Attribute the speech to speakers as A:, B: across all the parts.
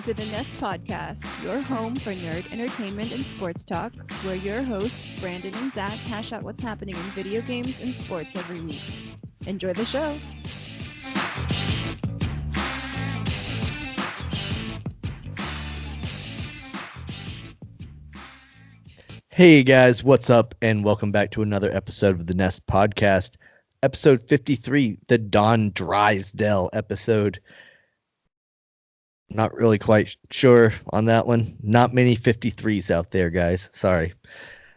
A: to the Nest Podcast, your home for nerd entertainment and sports talk, where your hosts, Brandon and Zach, hash out what's happening in video games and sports every week. Enjoy the show.
B: Hey guys, what's up? And welcome back to another episode of the Nest Podcast, episode 53, the Don Drysdale episode. Not really quite sure on that one. Not many 53s out there, guys. Sorry.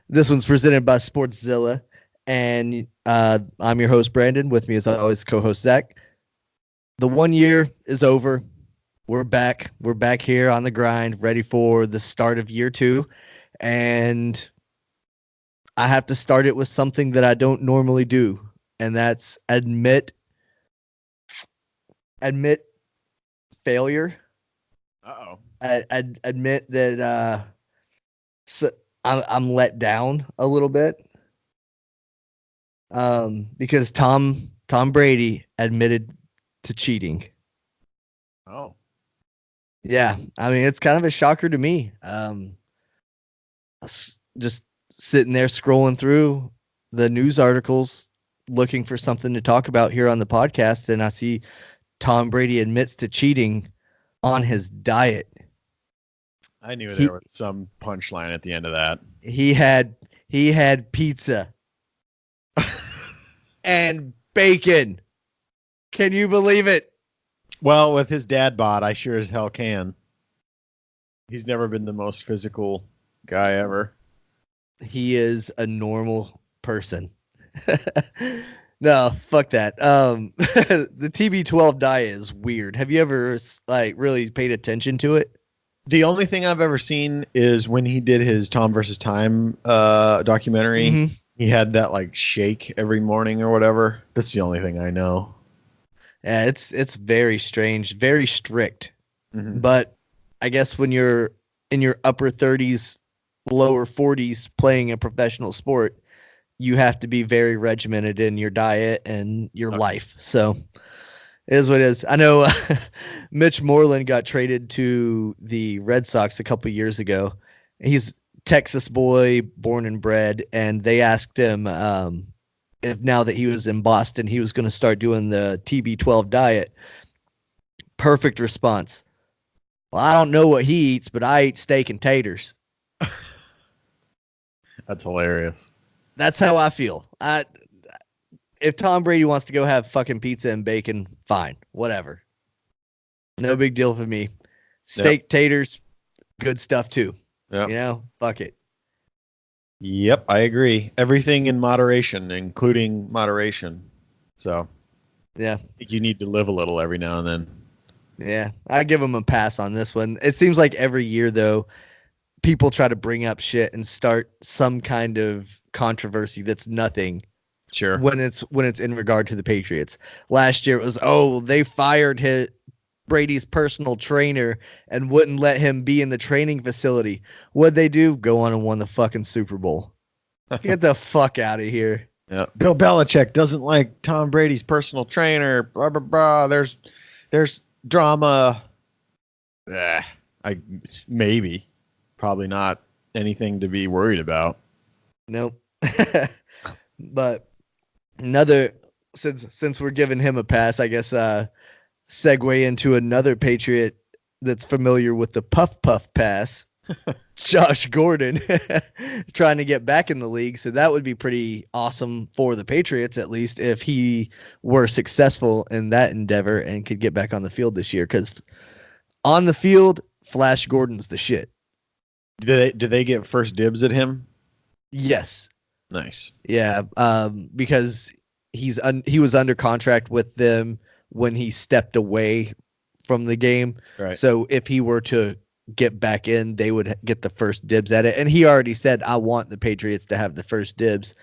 B: This one's presented by Sportszilla, and I'm your host, Brandon. With me, as always, co-host Zach. The 1 year is over. We're back. We're back here on the grind, ready for the start of year 2. And I have to start it with something that I don't normally do, and that's admit failure.
C: Uh-oh.
B: Admit that I'm let down a little bit. Because Tom Brady admitted to cheating.
C: Oh.
B: Yeah, I mean, it's kind of a shocker to me. Just sitting there scrolling through the news articles looking for something to talk about here on the podcast, and I see Tom Brady admits to cheating on his diet.
C: I knew there was some punchline at the end of that.
B: He had pizza and bacon. Can you believe it?
C: Well, with his dad bod, I sure as hell can. He's never been the most physical guy ever.
B: He is a normal person. No, fuck that. The TB12 diet is weird. Have you ever really paid attention to it?
C: The only thing I've ever seen is when he did his Tom versus Time documentary.
B: Mm-hmm.
C: He had that shake every morning or whatever. That's the only thing I know.
B: Yeah, it's very strange, very strict.
C: Mm-hmm.
B: But I guess when you're in your upper 30s, lower 40s playing a professional sport, you have to be very regimented in your diet and your life. So it is what it is. I know Mitch Moreland got traded to the Red Sox a couple years ago. He's Texas boy, born and bred, and they asked him if now that he was in Boston, he was going to start doing the TB12 diet. Perfect response. Well, I don't know what he eats, but I eat steak and taters.
C: That's hilarious.
B: That's how I feel. If Tom Brady wants to go have fucking pizza and bacon, fine, whatever. No big deal for me. Steak, taters, good stuff too.
C: Yeah.
B: Fuck it.
C: Yep, I agree. Everything in moderation, including moderation. So,
B: yeah,
C: I think you need to live a little every now and then.
B: Yeah, I give him a pass on this one. It seems like every year, though, people try to bring up shit and start some kind of controversy that's nothing.
C: Sure.
B: When it's in regard to the Patriots. Last year it was, they fired Brady's personal trainer and wouldn't let him be in the training facility. What'd they do? Go on and won the fucking Super Bowl. Get the fuck out of here.
C: Yeah. Bill Belichick doesn't like Tom Brady's personal trainer. Blah blah blah. There's drama. Maybe. Probably not anything to be worried about.
B: Nope. But since we're giving him a pass, I guess segue into another Patriot that's familiar with the puff pass. Josh Gordon trying to get back in the league. So that would be pretty awesome for the Patriots, at least if he were successful in that endeavor and could get back on the field this year. Because on the field, Flash Gordon's the shit.
C: Do they get first dibs at him?
B: Yes.
C: Nice.
B: Yeah, because he was under contract with them when he stepped away from the game.
C: Right.
B: So if he were to get back in, they would get the first dibs at it. And he already said, I want the Patriots to have the first dibs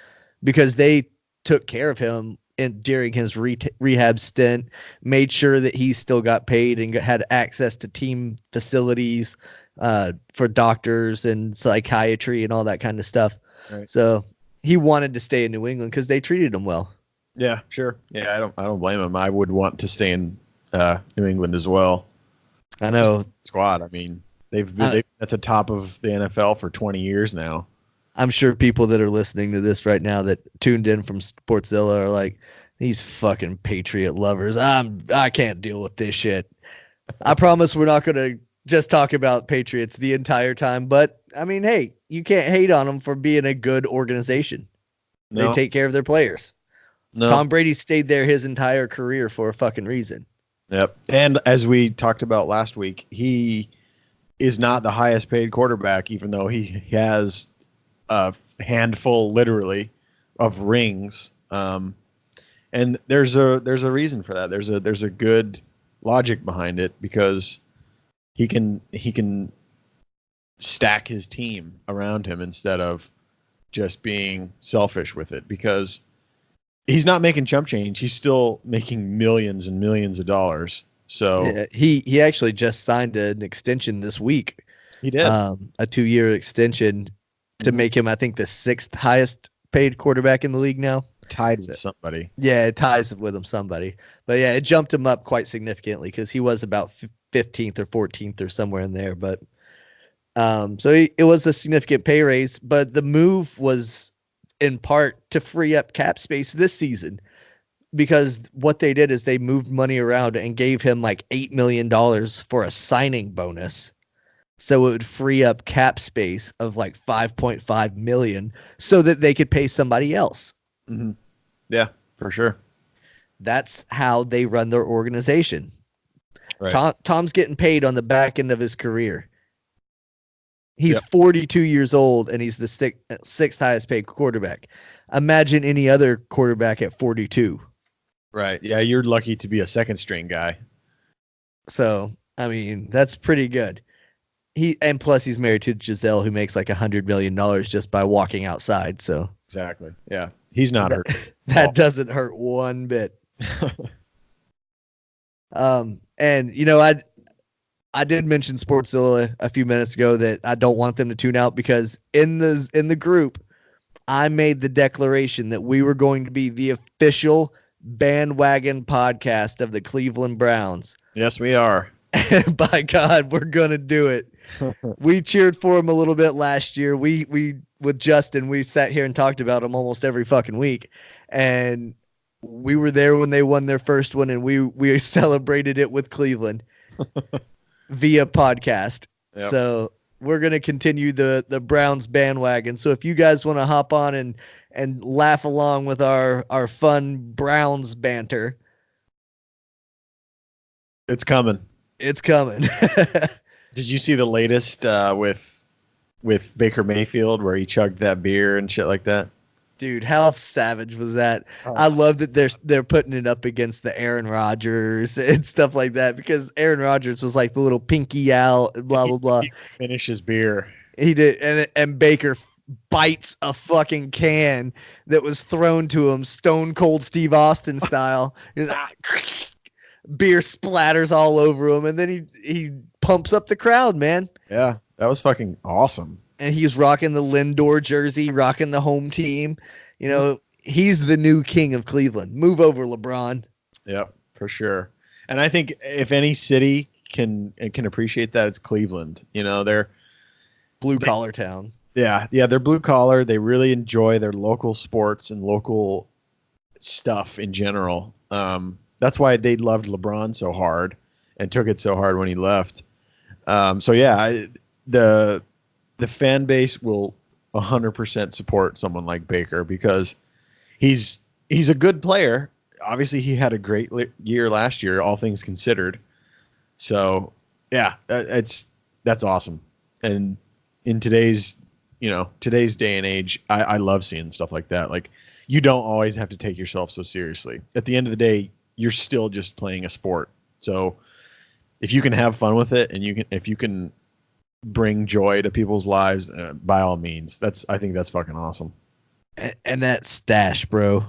B: because they took care of him during his rehab stint, made sure that he still got paid and had access to team facilities for doctors and psychiatry and all that kind of stuff.
C: Right.
B: So he wanted to stay in New England because they treated him well.
C: Yeah, sure. Yeah, I don't blame him. I would want to stay in New England as well.
B: I know.
C: squad. I mean, they've been at the top of the NFL for 20 years now.
B: I'm sure people that are listening to this right now that tuned in from Sportzilla are like, these fucking Patriot lovers. I can't deal with this shit. I promise we're not going to just talk about Patriots the entire time. But, I mean, hey, you can't hate on them for being a good organization.
C: No,
B: They take care of their players.
C: no.
B: Tom Brady stayed there his entire career for a fucking reason.
C: Yep. And as we talked about last week, he is not the highest paid quarterback, even though he has a handful, literally, of rings. And there's a reason for that. There's a good logic behind it because he can stack his team around him instead of just being selfish with it, because he's not making chump change. He's still making millions and millions of dollars. So
B: Yeah, he actually just signed an extension this week.
C: he did.
B: A 2-year extension to make him, I think, the 6th highest paid quarterback in the league now.
C: Tied with somebody.
B: Yeah, it ties with him somebody. But yeah, it jumped him up quite significantly because he was about 15th or 14th or somewhere in there. But so it was a significant pay raise. But the move was in part to free up cap space this season, because what they did is they moved money around and gave him like $8 million for a signing bonus. So it would free up cap space of like 5.5 million so that they could pay somebody else.
C: Mm-hmm. Yeah, for sure.
B: That's how they run their organization.
C: Right.
B: Tom's getting paid on the back end of his career. He's
C: Yep.
B: 42 years old and he's the sixth highest paid quarterback. Imagine any other quarterback at 42.
C: Right. Yeah, you're lucky to be a second string guy.
B: So, I mean, that's pretty good. And plus he's married to Giselle, who makes like $100 million just by walking outside. So
C: Exactly. Yeah. He's not hurt.
B: that doesn't hurt one bit. And you know, I did mention Sportzilla a few minutes ago that I don't want them to tune out, because in the group, I made the declaration that we were going to be the official bandwagon podcast of the Cleveland Browns.
C: Yes, we are.
B: And by God, we're gonna do it. We cheered for him a little bit last year. We with Justin, we sat here and talked about him almost every fucking week, and we were there when they won their first one, and we celebrated it with Cleveland via podcast.
C: Yep.
B: So we're gonna continue the Browns bandwagon. So if you guys want to hop on and laugh along with our fun Browns banter,
C: It's coming.
B: it's coming.
C: Did you see the latest with Baker Mayfield where he chugged that beer and shit like that?
B: Dude, how savage was that?
C: Oh.
B: I love that they're putting it up against the Aaron Rodgers and stuff like that, because Aaron Rodgers was like the little pinky out and blah blah blah.
C: He finished his beer.
B: He did, and Baker bites a fucking can that was thrown to him, Stone Cold Steve Austin style. He's like, beer splatters all over him, and then he pumps up the crowd, man.
C: Yeah, that was fucking awesome.
B: And he's rocking the Lindor jersey, rocking the home team. You know, he's the new king of Cleveland. Move over, LeBron.
C: Yep, for sure. And I think if any city can appreciate that, it's Cleveland. You know, they're
B: Blue collar town.
C: yeah, they're blue collar. They really enjoy their local sports and local stuff in general. That's why they loved LeBron so hard and took it so hard when he left. So yeah, the fan base will 100% support someone like Baker because he's a good player. Obviously, he had a great year last year, all things considered. So yeah, that's awesome. And in today's day and age, I love seeing stuff like that. Like, you don't always have to take yourself so seriously. At the end of the day, you're still just playing a sport. So if you can have fun with it, and if you can bring joy to people's lives, by all means, I think that's fucking awesome.
B: And that stash, bro.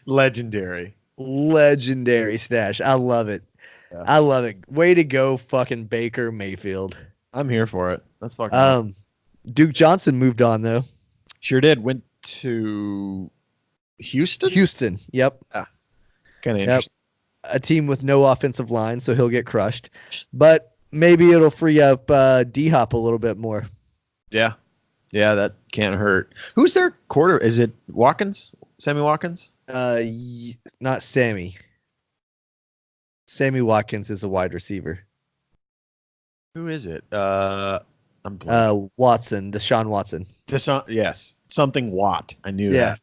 C: Legendary
B: Stash. I love it.
C: Yeah.
B: I love it. Way to go, fucking Baker Mayfield.
C: I'm here for it. That's fucking awesome.
B: Duke Johnson moved on though.
C: Sure did. Went to Houston.
B: Yep.
C: Kind of interesting.
B: a team with no offensive line, so he'll get crushed. But maybe it'll free up D-Hop a little bit more.
C: Yeah. Yeah, that can't hurt. Who's their quarter? Is it Watkins? Sammy Watkins?
B: Not Sammy. Sammy Watkins is a wide receiver.
C: Who is it? I'm blanking.
B: Watson, Deshaun Watson.
C: Yes, something Watt. I knew
B: Yeah.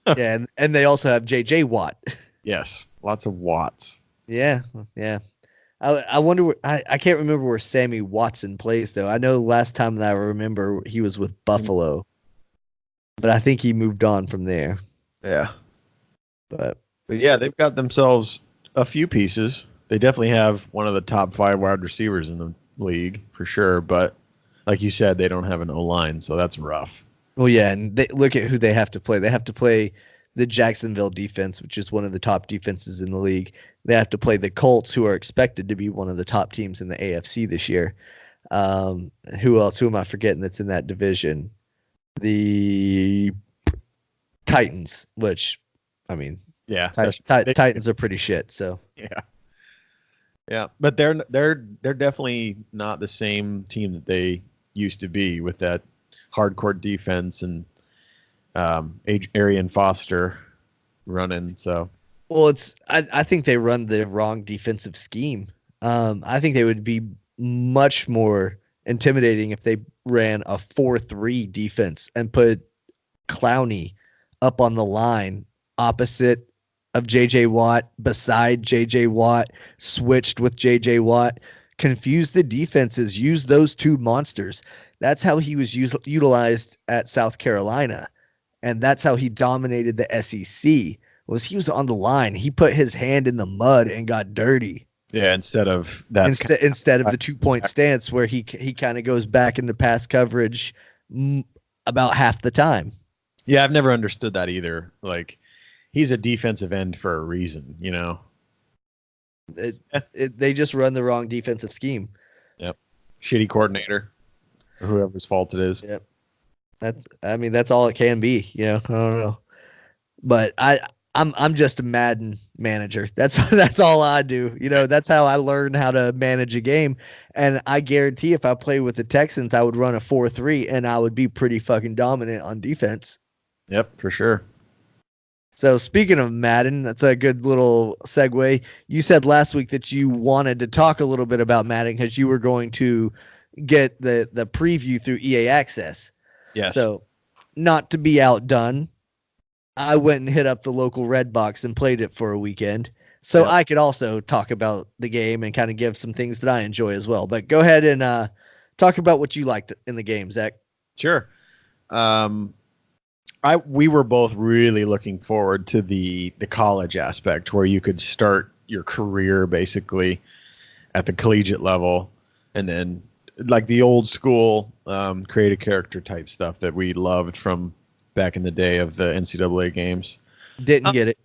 C: that.
B: Yeah, and they also have J.J. Watt.
C: Yes, lots of Watts.
B: Yeah. I wonder. I can't remember where Sammy Watson plays though. I know last time that I remember he was with Buffalo, but I think he moved on from there.
C: Yeah,
B: But
C: yeah, they've got themselves a few pieces. They definitely have one of the top 5 wide receivers in the league for sure. But like you said, they don't have an O-line, so that's rough.
B: well, yeah, and look at who they have to play. They have to play the Jacksonville defense, which is one of the top defenses in the league. They have to play the Colts, who are expected to be one of the top teams in the AFC this year. Who else? Who am I forgetting that's in that division? The Titans, which, I mean,
C: Yeah,
B: Titans are pretty shit. So
C: yeah, but they're definitely not the same team that they used to be with that hardcore defense and Arian Foster running. So
B: well, I think they run the wrong defensive scheme. I think they would be much more intimidating if they ran a 4-3 defense and put Clowney up on the line opposite of J.J. Watt, beside J.J. Watt, switched with J.J. Watt, confuse the defenses, use those two monsters. That's how he was utilized at South Carolina, and that's how he dominated the SEC. Was he was on the line. He put his hand in the mud and got dirty.
C: yeah, instead of that,
B: Instead of the 2-point stance where he kind of goes back into pass coverage about half the time.
C: yeah, I've never understood that either. Like, he's a defensive end for a reason, you know.
B: They just run the wrong defensive scheme.
C: Yep, shitty coordinator, or whoever's fault it is.
B: Yep, that's all it can be. You know, I don't know, but I'm just a Madden manager. That's all I do. You know, that's how I learned how to manage a game. And I guarantee if I play with the Texans, I would run a 4-3 and I would be pretty fucking dominant on defense.
C: Yep, for sure.
B: So speaking of Madden, that's a good little segue. You said last week that you wanted to talk a little bit about Madden because you were going to get the preview through EA Access.
C: Yes.
B: So not to be outdone, I went and hit up the local Redbox and played it for a weekend. So
C: Yep.
B: I could also talk about the game and kind of give some things that I enjoy as well. But go ahead and talk about what you liked in the game, Zach.
C: Sure. We were both really looking forward to the college aspect where you could start your career basically at the collegiate level, and then like the old school create a character type stuff that we loved from back in the day of the NCAA games.
B: Didn't get it.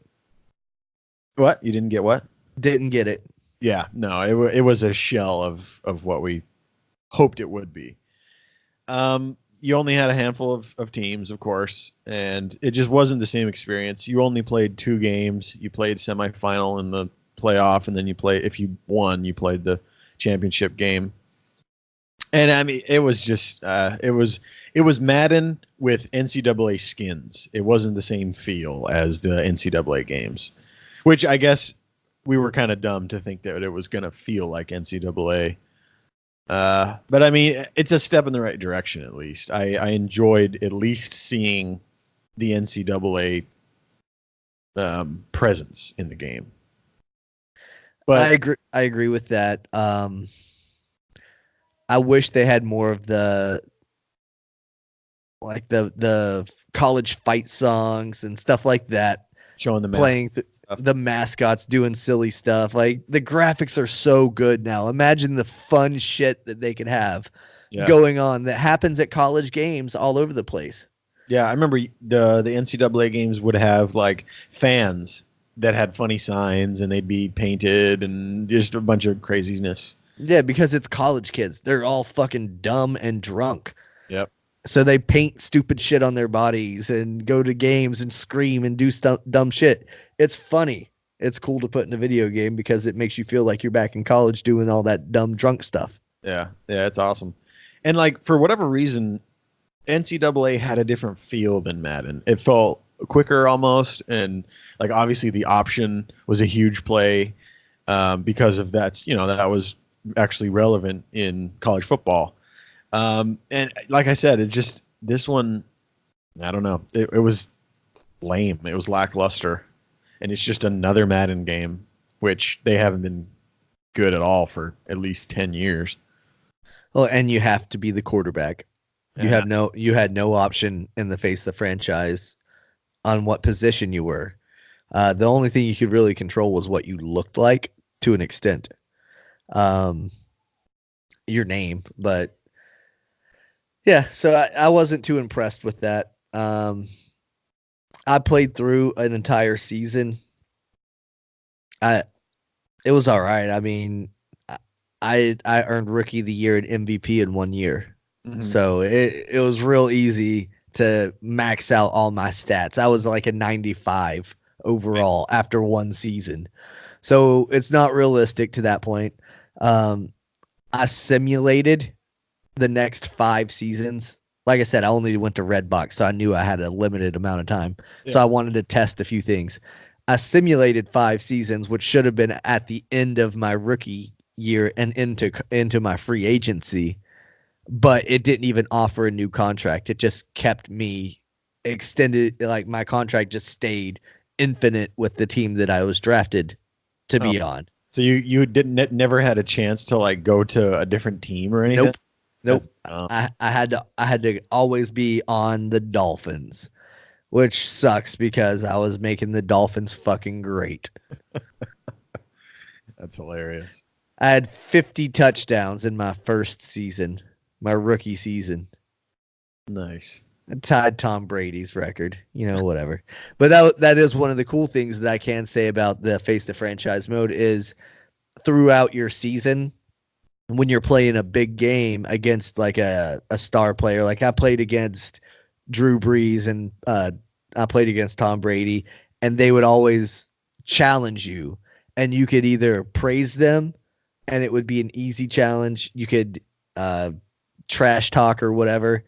C: What? You didn't get what?
B: Didn't get it.
C: Yeah, no, it was a shell of what we hoped it would be. You only had a handful of teams, of course, and it just wasn't the same experience. You only played 2 games. You played semifinal and the playoff, and then if you won, you played the championship game. And I mean, it was just it was Madden with NCAA skins. It wasn't the same feel as the NCAA games, which I guess we were kind of dumb to think that it was going to feel like NCAA. But I mean, it's a step in the right direction. At least I enjoyed at least seeing the NCAA presence in the game. But
B: I agree with that. I wish they had more of the college fight songs and stuff like that.
C: Showing the
B: playing the mascots doing silly stuff. Like the graphics are so good now. Imagine the fun shit that they could have going on that happens at college games all over the place.
C: Yeah, I remember the NCAA games would have like fans that had funny signs and they'd be painted and just a bunch of craziness.
B: Yeah, because it's college kids. They're all fucking dumb and drunk.
C: Yep.
B: So they paint stupid shit on their bodies and go to games and scream and do dumb shit. It's funny. it's cool to put in a video game because it makes you feel like you're back in college doing all that dumb drunk stuff.
C: Yeah, it's awesome. And like for whatever reason, NCAA had a different feel than Madden. It felt quicker almost, and like obviously the option was a huge play because of that. That was actually relevant in college football. And like I said, this one, I don't know. It was lame. It was lackluster, and it's just another Madden game, which they haven't been good at all for at least 10 years.
B: Well, and you have to be the quarterback. You had no option in the face of the franchise on what position you were. The only thing you could really control was what you looked like to an extent. Your name, but yeah, so I wasn't too impressed with that. I played through an entire season. It was all right. I mean, I earned Rookie of the Year and MVP in 1 year. Mm-hmm. So it was real easy to max out all my stats. I was like a 95 overall after one season. So it's not realistic to that point. I simulated the next 5 seasons. Like I said, I only went to Redbox, so I knew I had a limited amount of time. Yeah. So I wanted to test a few things. I simulated 5 seasons, which should have been at the end of my rookie year and into my free agency, but it didn't even offer a new contract. It just kept me extended. Like my contract just stayed infinite with the team that I was drafted to be on.
C: So you never had a chance to like go to a different team or anything?
B: Nope. I had to always be on the Dolphins, which sucks because I was making the Dolphins fucking great.
C: That's hilarious.
B: I had 50 touchdowns in my first season, my rookie season.
C: Nice.
B: I tied Tom Brady's record, whatever. But that is one of the cool things that I can say about the Face the Franchise mode is throughout your season, when you're playing a big game against like a star player, like I played against Drew Brees and I played against Tom Brady, and they would always challenge you, and you could either praise them and it would be an easy challenge. You could trash talk or whatever,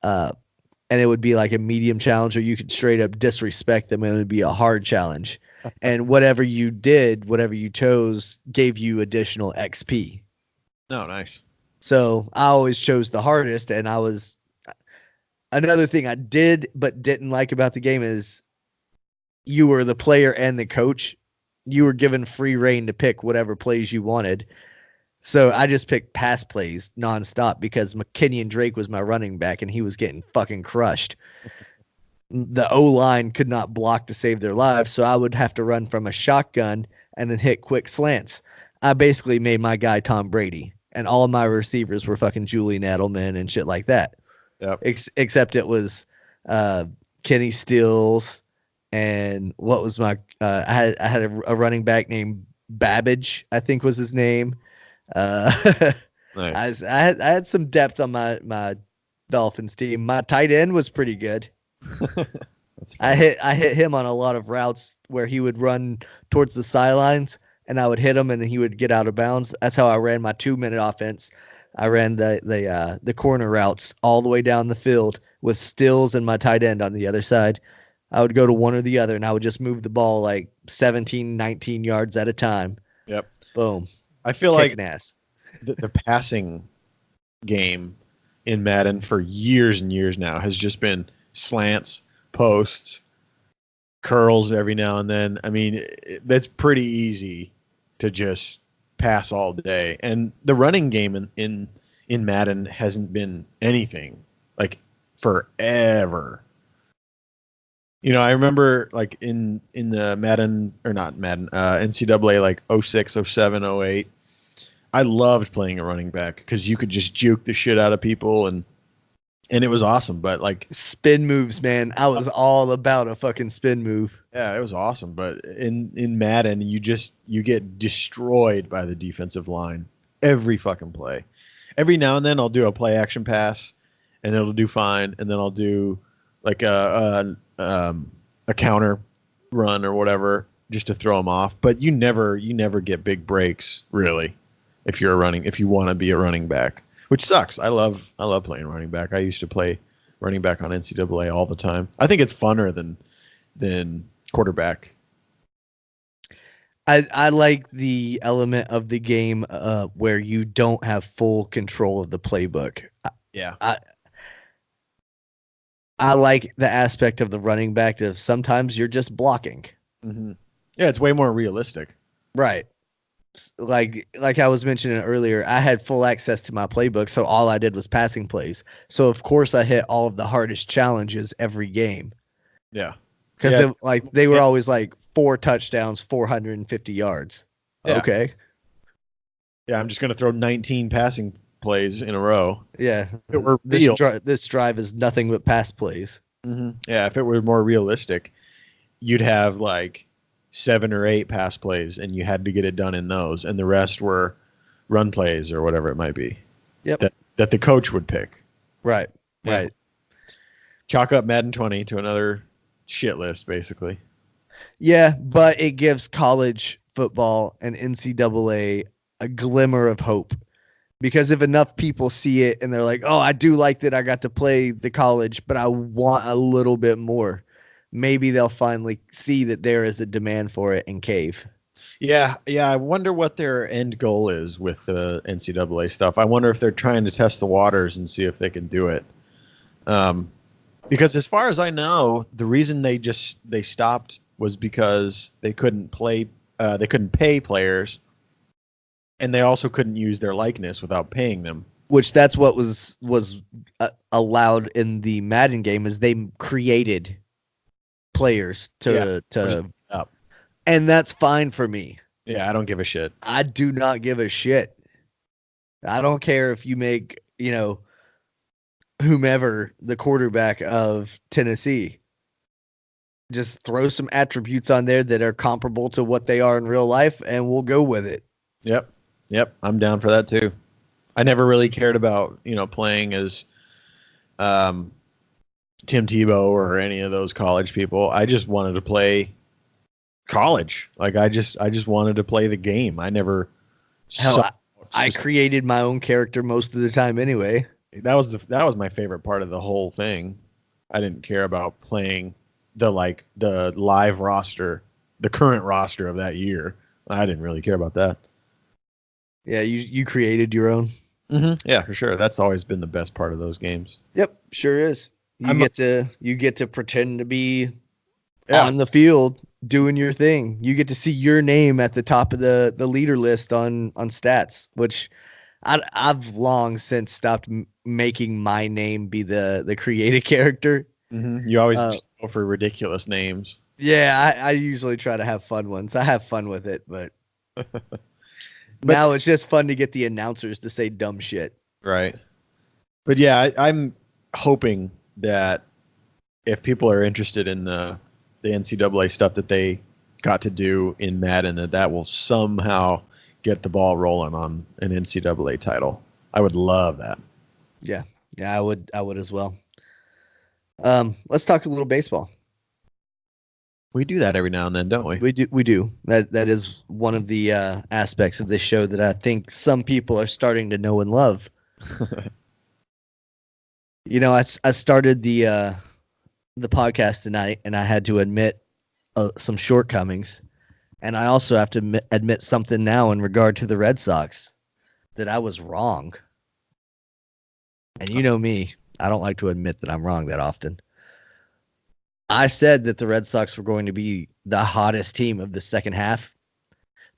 B: and it would be like a medium challenge, or you could straight up disrespect them and it would be a hard challenge. And whatever you chose gave you additional XP.
C: Oh, nice.
B: So I always chose the hardest, and another thing I did but didn't like about the game is you were the player and the coach. You were given free reign to pick whatever plays you wanted. So I just picked pass plays nonstop because McKinney Drake was my running back, and he was getting fucking crushed. The O-line could not block to save their lives, so I would have to run from a shotgun and then hit quick slants. I basically made my guy Tom Brady, and all of my receivers were fucking Julian Edelman and shit like that.
C: Yep.
B: Except it was Kenny Stills, and what was my I had a running back named Babbage, I think was his name.
C: Nice.
B: I had some depth on my Dolphins team. My tight end was pretty good. I hit him on a lot of routes where he would run towards the sidelines, and I would hit him, and he would get out of bounds. That's how I ran my 2-minute offense. I ran the corner routes all the way down the field with Stills and my tight end on the other side. I would go to one or the other, and I would just move the ball like 17, 19 yards at a time.
C: Yep.
B: Boom.
C: I feel like
B: ass.
C: The passing game in Madden for years and years now has just been slants, posts, curls every now and then. I mean, that's pretty easy to just pass all day. And the running game in Madden hasn't been anything like forever. I remember like in the Madden or not Madden, NCAA like 06, 07, 08. I loved playing a running back because you could just juke the shit out of people and it was awesome. But like
B: spin moves, man, I was all about a fucking spin move.
C: Yeah, it was awesome. But in Madden, you get destroyed by the defensive line every fucking play. Every now and then I'll do a play action pass and it'll do fine, and then I'll do like a counter run or whatever, just to throw them off. But you never get big breaks really if you want to be a running back, which sucks. I love playing running back. I used to play running back on NCAA all the time. I think it's funner than quarterback.
B: I like the element of the game where you don't have full control of the playbook.
C: Yeah.
B: I like the aspect of the running back of sometimes you're just blocking.
C: Mm-hmm. Yeah, it's way more realistic.
B: Right. Like I was mentioning earlier, I had full access to my playbook, so all I did was passing plays. So of course I hit all of the hardest challenges every game.
C: Yeah.
B: Because they were always like 4 touchdowns, 450 yards.
C: Yeah.
B: Okay.
C: Yeah, I'm just going to throw 19 passing plays in a row.
B: Yeah.
C: If it were real.
B: This drive is nothing but pass plays.
C: Mm-hmm. Yeah, if it were more realistic, you'd have like 7 or 8 pass plays, and you had to get it done in those, and the rest were run plays or whatever it might be.
B: Yep.
C: That the coach would pick.
B: Right.
C: Yeah.
B: Right.
C: Chalk up Madden 20 to another shit list, basically.
B: Yeah, but it gives college football and NCAA a glimmer of hope. Because if enough people see it and they're like, oh, I do like that I got to play the college, but I want a little bit more, maybe they'll finally see that there is a demand for it and cave.
C: Yeah. I wonder what their end goal is with the NCAA stuff. I wonder if they're trying to test the waters and see if they can do it. Because as far as I know, the reason they stopped was because they couldn't pay players. And they also couldn't use their likeness without paying them.
B: Which that's what was allowed in the Madden game, is they created players to and that's fine for me.
C: Yeah, I don't give a shit.
B: I do not give a shit. I don't care if you make, whomever the quarterback of Tennessee. Just throw some attributes on there that are comparable to what they are in real life, and we'll go with it.
C: Yep, I'm down for that too. I never really cared about, playing as Tim Tebow or any of those college people. I just wanted to play college. Like I just wanted to play the game. I never
B: I created my own character most of the time anyway.
C: That was my favorite part of the whole thing. I didn't care about playing the live roster, the current roster of that year. I didn't really care about that.
B: Yeah, you created your own.
C: Mm-hmm. Yeah, for sure. That's always been the best part of those games.
B: Yep, sure is. You get to pretend to be on the field doing your thing. You get to see your name at the top of the leader list on stats, which I've long since stopped making my name be the created character.
C: Mm-hmm. You always go for ridiculous names.
B: Yeah, I usually try to have fun ones. I have fun with it, but now it's just fun to get the announcers to say dumb shit.
C: Right. But yeah, I'm hoping that if people are interested in the NCAA stuff that they got to do in Madden, that will somehow get the ball rolling on an NCAA title. I would love that.
B: Yeah, I would as well. Let's talk a little baseball.
C: We do that every now and then, don't we?
B: We do. That is one of the aspects of this show that I think some people are starting to know and love. I started the podcast tonight, and I had to admit some shortcomings, and I also have to admit something now in regard to the Red Sox, that I was wrong. And you know me, I don't like to admit that I'm wrong that often. I said that the Red Sox were going to be the hottest team of the second half.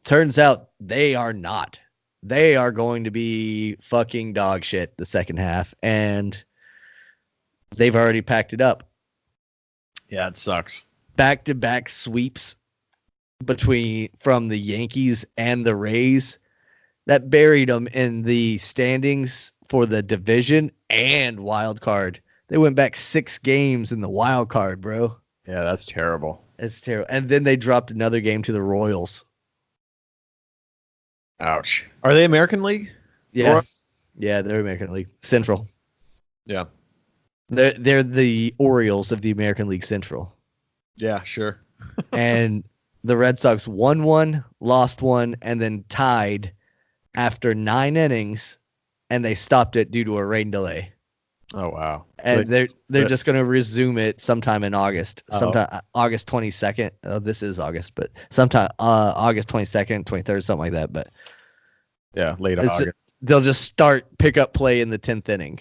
B: Turns out they are not. They are going to be fucking dog shit the second half, and they've already packed it up.
C: Yeah, it sucks.
B: Back-to-back sweeps from the Yankees and the Rays that buried them in the standings for the division and wild card. They went back 6 games in the wild card, bro.
C: Yeah, that's terrible.
B: It's terrible. And then they dropped another game to the Royals.
C: Ouch. Are they American League?
B: Yeah. Yeah, they're American League Central.
C: Yeah.
B: They're the Orioles of the American League Central.
C: Yeah, sure.
B: And the Red Sox won one, lost one, and then tied after 9 innings, and they stopped it due to a rain delay.
C: Oh wow!
B: And they're just going to resume it sometime in August, sometime August 22nd. Oh, this is August, but sometime August 22nd, 23rd, something like that. But
C: yeah, late August.
B: They'll just start pickup play in the 10th inning.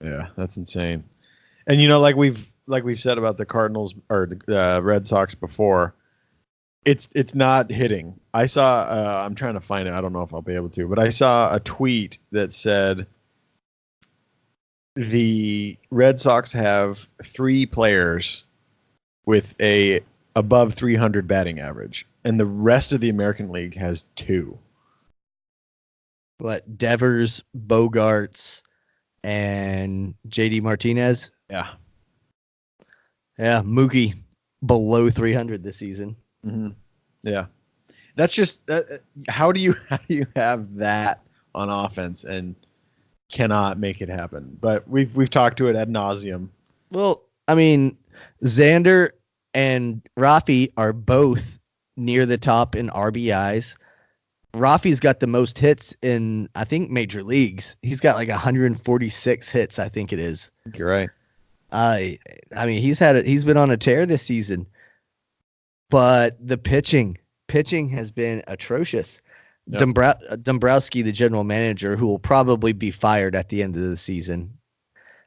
C: Yeah, that's insane. And like we've said about the Cardinals or the Red Sox before, it's not hitting. I saw I'm trying to find it. I don't know if I'll be able to, but I saw a tweet that said the Red Sox have 3 players with a above 300 batting average, and the rest of the American League has 2.
B: What, Devers, Bogarts, and JD Martinez?
C: Yeah.
B: Yeah, Mookie below 300 this season.
C: Mm-hmm. Yeah. That's just how do you have that on offense and cannot make it happen? But we've talked to it ad nauseum.
B: Well, I mean, Xander and Rafi are both near the top in RBIs. Rafi's got the most hits in, I think, major leagues. He's got like 146 hits, I think it is.
C: I think you're right.
B: I mean, he's been on a tear this season. But the pitching has been atrocious. Yep. Dombrowski, the general manager, who will probably be fired at the end of the season.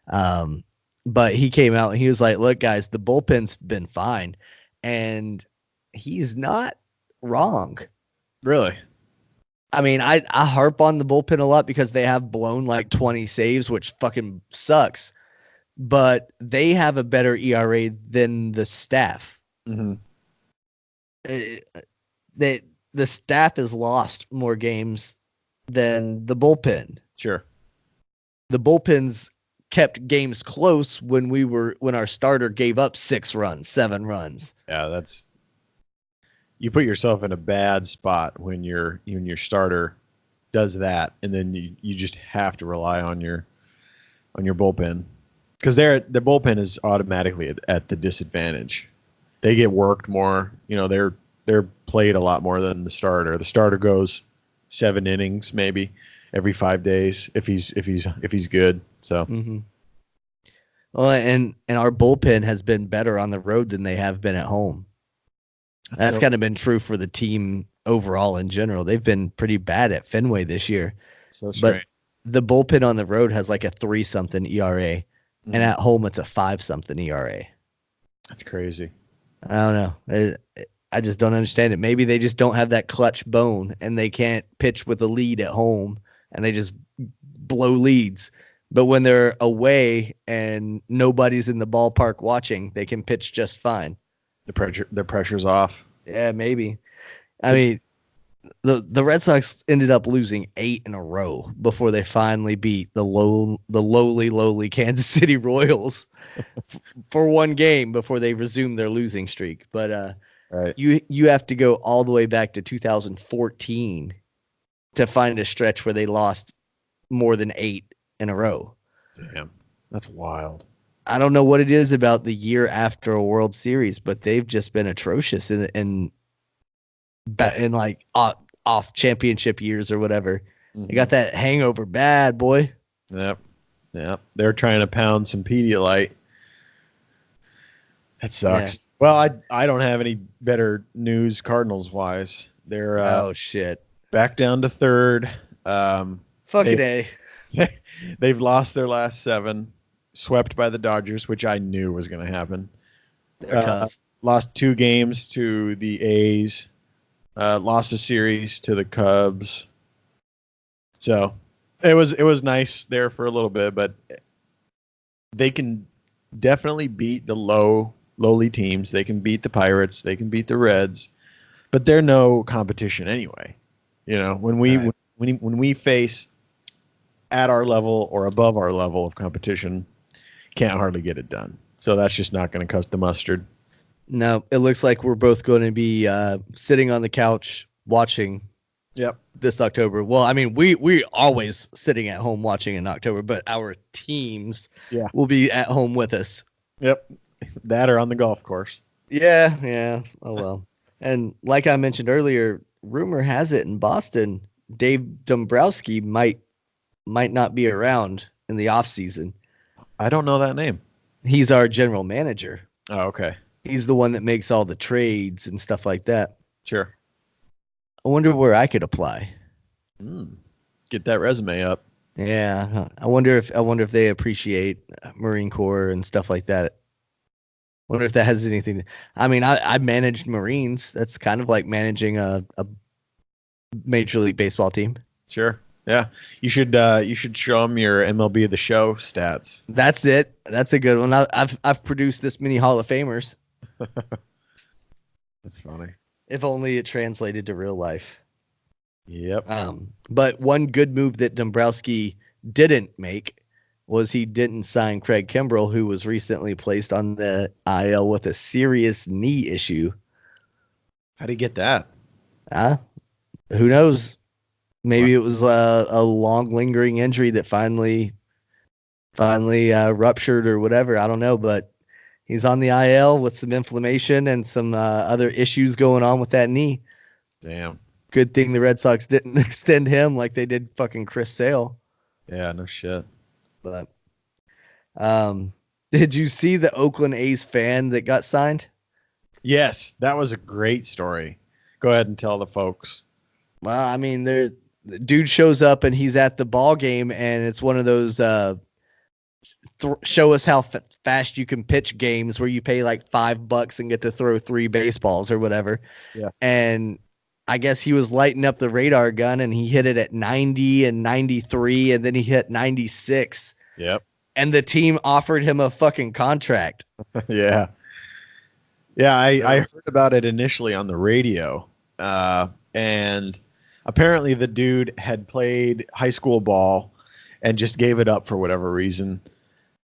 B: But he came out and he was like, look, guys, the bullpen's been fine. And he's not wrong.
C: Really?
B: I mean, I harp on the bullpen a lot because they have blown like 20 saves, which fucking sucks. But they have a better ERA than the staff.
C: Mm-hmm.
B: The staff has lost more games than the bullpen.
C: Sure.
B: The bullpen's kept games close when our starter gave up 6 runs, 7 runs.
C: Yeah, you put yourself in a bad spot when your starter does that, and then you just have to rely on your bullpen because the bullpen is automatically at the disadvantage. They get worked more. They're played a lot more than the starter. The starter goes 7 innings maybe every 5 days if he's good. So.
B: Mm-hmm. Well, and our bullpen has been better on the road than they have been at home. That's kind of been true for the team overall in general. They've been pretty bad at Fenway this year.
C: So strange.
B: But the bullpen on the road has like a 3-something ERA, and at home it's a 5-something ERA.
C: That's crazy.
B: I don't know. I just don't understand it. Maybe they just don't have that clutch bone, and they can't pitch with a lead at home, and they just blow leads. But when they're away and nobody's in the ballpark watching, they can pitch just fine.
C: The pressure's off.
B: Yeah, maybe. I mean, the Red Sox ended up losing 8 in a row before they finally beat the lowly Kansas City Royals for 1 game before they resumed their losing streak. But
C: right.
B: You have to go all the way back to 2014 to find a stretch where they lost more than 8 in a row.
C: Damn, that's wild.
B: I don't know what it is about the year after a World Series, but they've just been atrocious in like off championship years or whatever. Mm-hmm. They got that hangover bad, boy.
C: Yep. They're trying to pound some Pedialyte. That sucks. Yeah. Well, I don't have any better news Cardinals wise. They're
B: oh shit,
C: back down to 3rd.
B: Fucking A.
C: They've lost their last 7. Swept by the Dodgers, which I knew was going to happen.
B: They're tough.
C: Lost 2 games to the A's. Lost a series to the Cubs. So it was nice there for a little bit, but they can definitely beat the lowly teams. They can beat the Pirates. They can beat the Reds, but they're no competition anyway. When we face at our level or above our level of competition, can't hardly get it done. So that's just not going to cut the mustard.
B: No, it looks like we're both going to be sitting on the couch watching.
C: Yep.
B: This October. Well, I mean, we always sitting at home watching in October, but our teams will be at home with us.
C: Yep. That or on the golf course.
B: Yeah, yeah. Oh well. And like I mentioned earlier, rumor has it in Boston, Dave Dombrowski might not be around in the off season.
C: I don't know that name.
B: He's our general manager.
C: Oh, okay.
B: He's the one that makes all the trades and stuff like that.
C: Sure.
B: I wonder where I could apply.
C: Get that resume up.
B: Yeah, I wonder if they appreciate Marine Corps and stuff like that. Wonder if that has anything. I mean, I managed Marines. That's kind of like managing a Major League Baseball team.
C: Sure. Yeah. You should show them your MLB The Show stats.
B: That's it. That's a good one. I've produced this many Hall of Famers.
C: That's funny.
B: If only it translated to real life.
C: Yep.
B: But one good move that Dombrowski didn't make was he didn't sign Craig Kimbrell, who was recently placed on the IL with a serious knee issue.
C: How do you get that?
B: Who knows? Maybe it was a long lingering injury that finally ruptured or whatever. I don't know, but he's on the IL with some inflammation and some other issues going on with that knee.
C: Damn.
B: Good thing the Red Sox didn't extend him like they did fucking Chris Sale.
C: Yeah, no shit.
B: But did you see the Oakland A's fan that got signed?
C: Yes, that was a great story. Go ahead and tell the folks.
B: Well, I mean, the dude shows up and he's at the ball game, and it's one of those show us how fast you can pitch games where you pay like $5 and get to throw 3 baseballs or whatever.
C: Yeah.
B: And I guess he was lighting up the radar gun and he hit it at 90 and 93, and then he hit 96.
C: Yep.
B: And the team offered him a fucking contract.
C: Yeah. Yeah, I heard about it initially on the radio. And apparently the dude had played high school ball and just gave it up for whatever reason.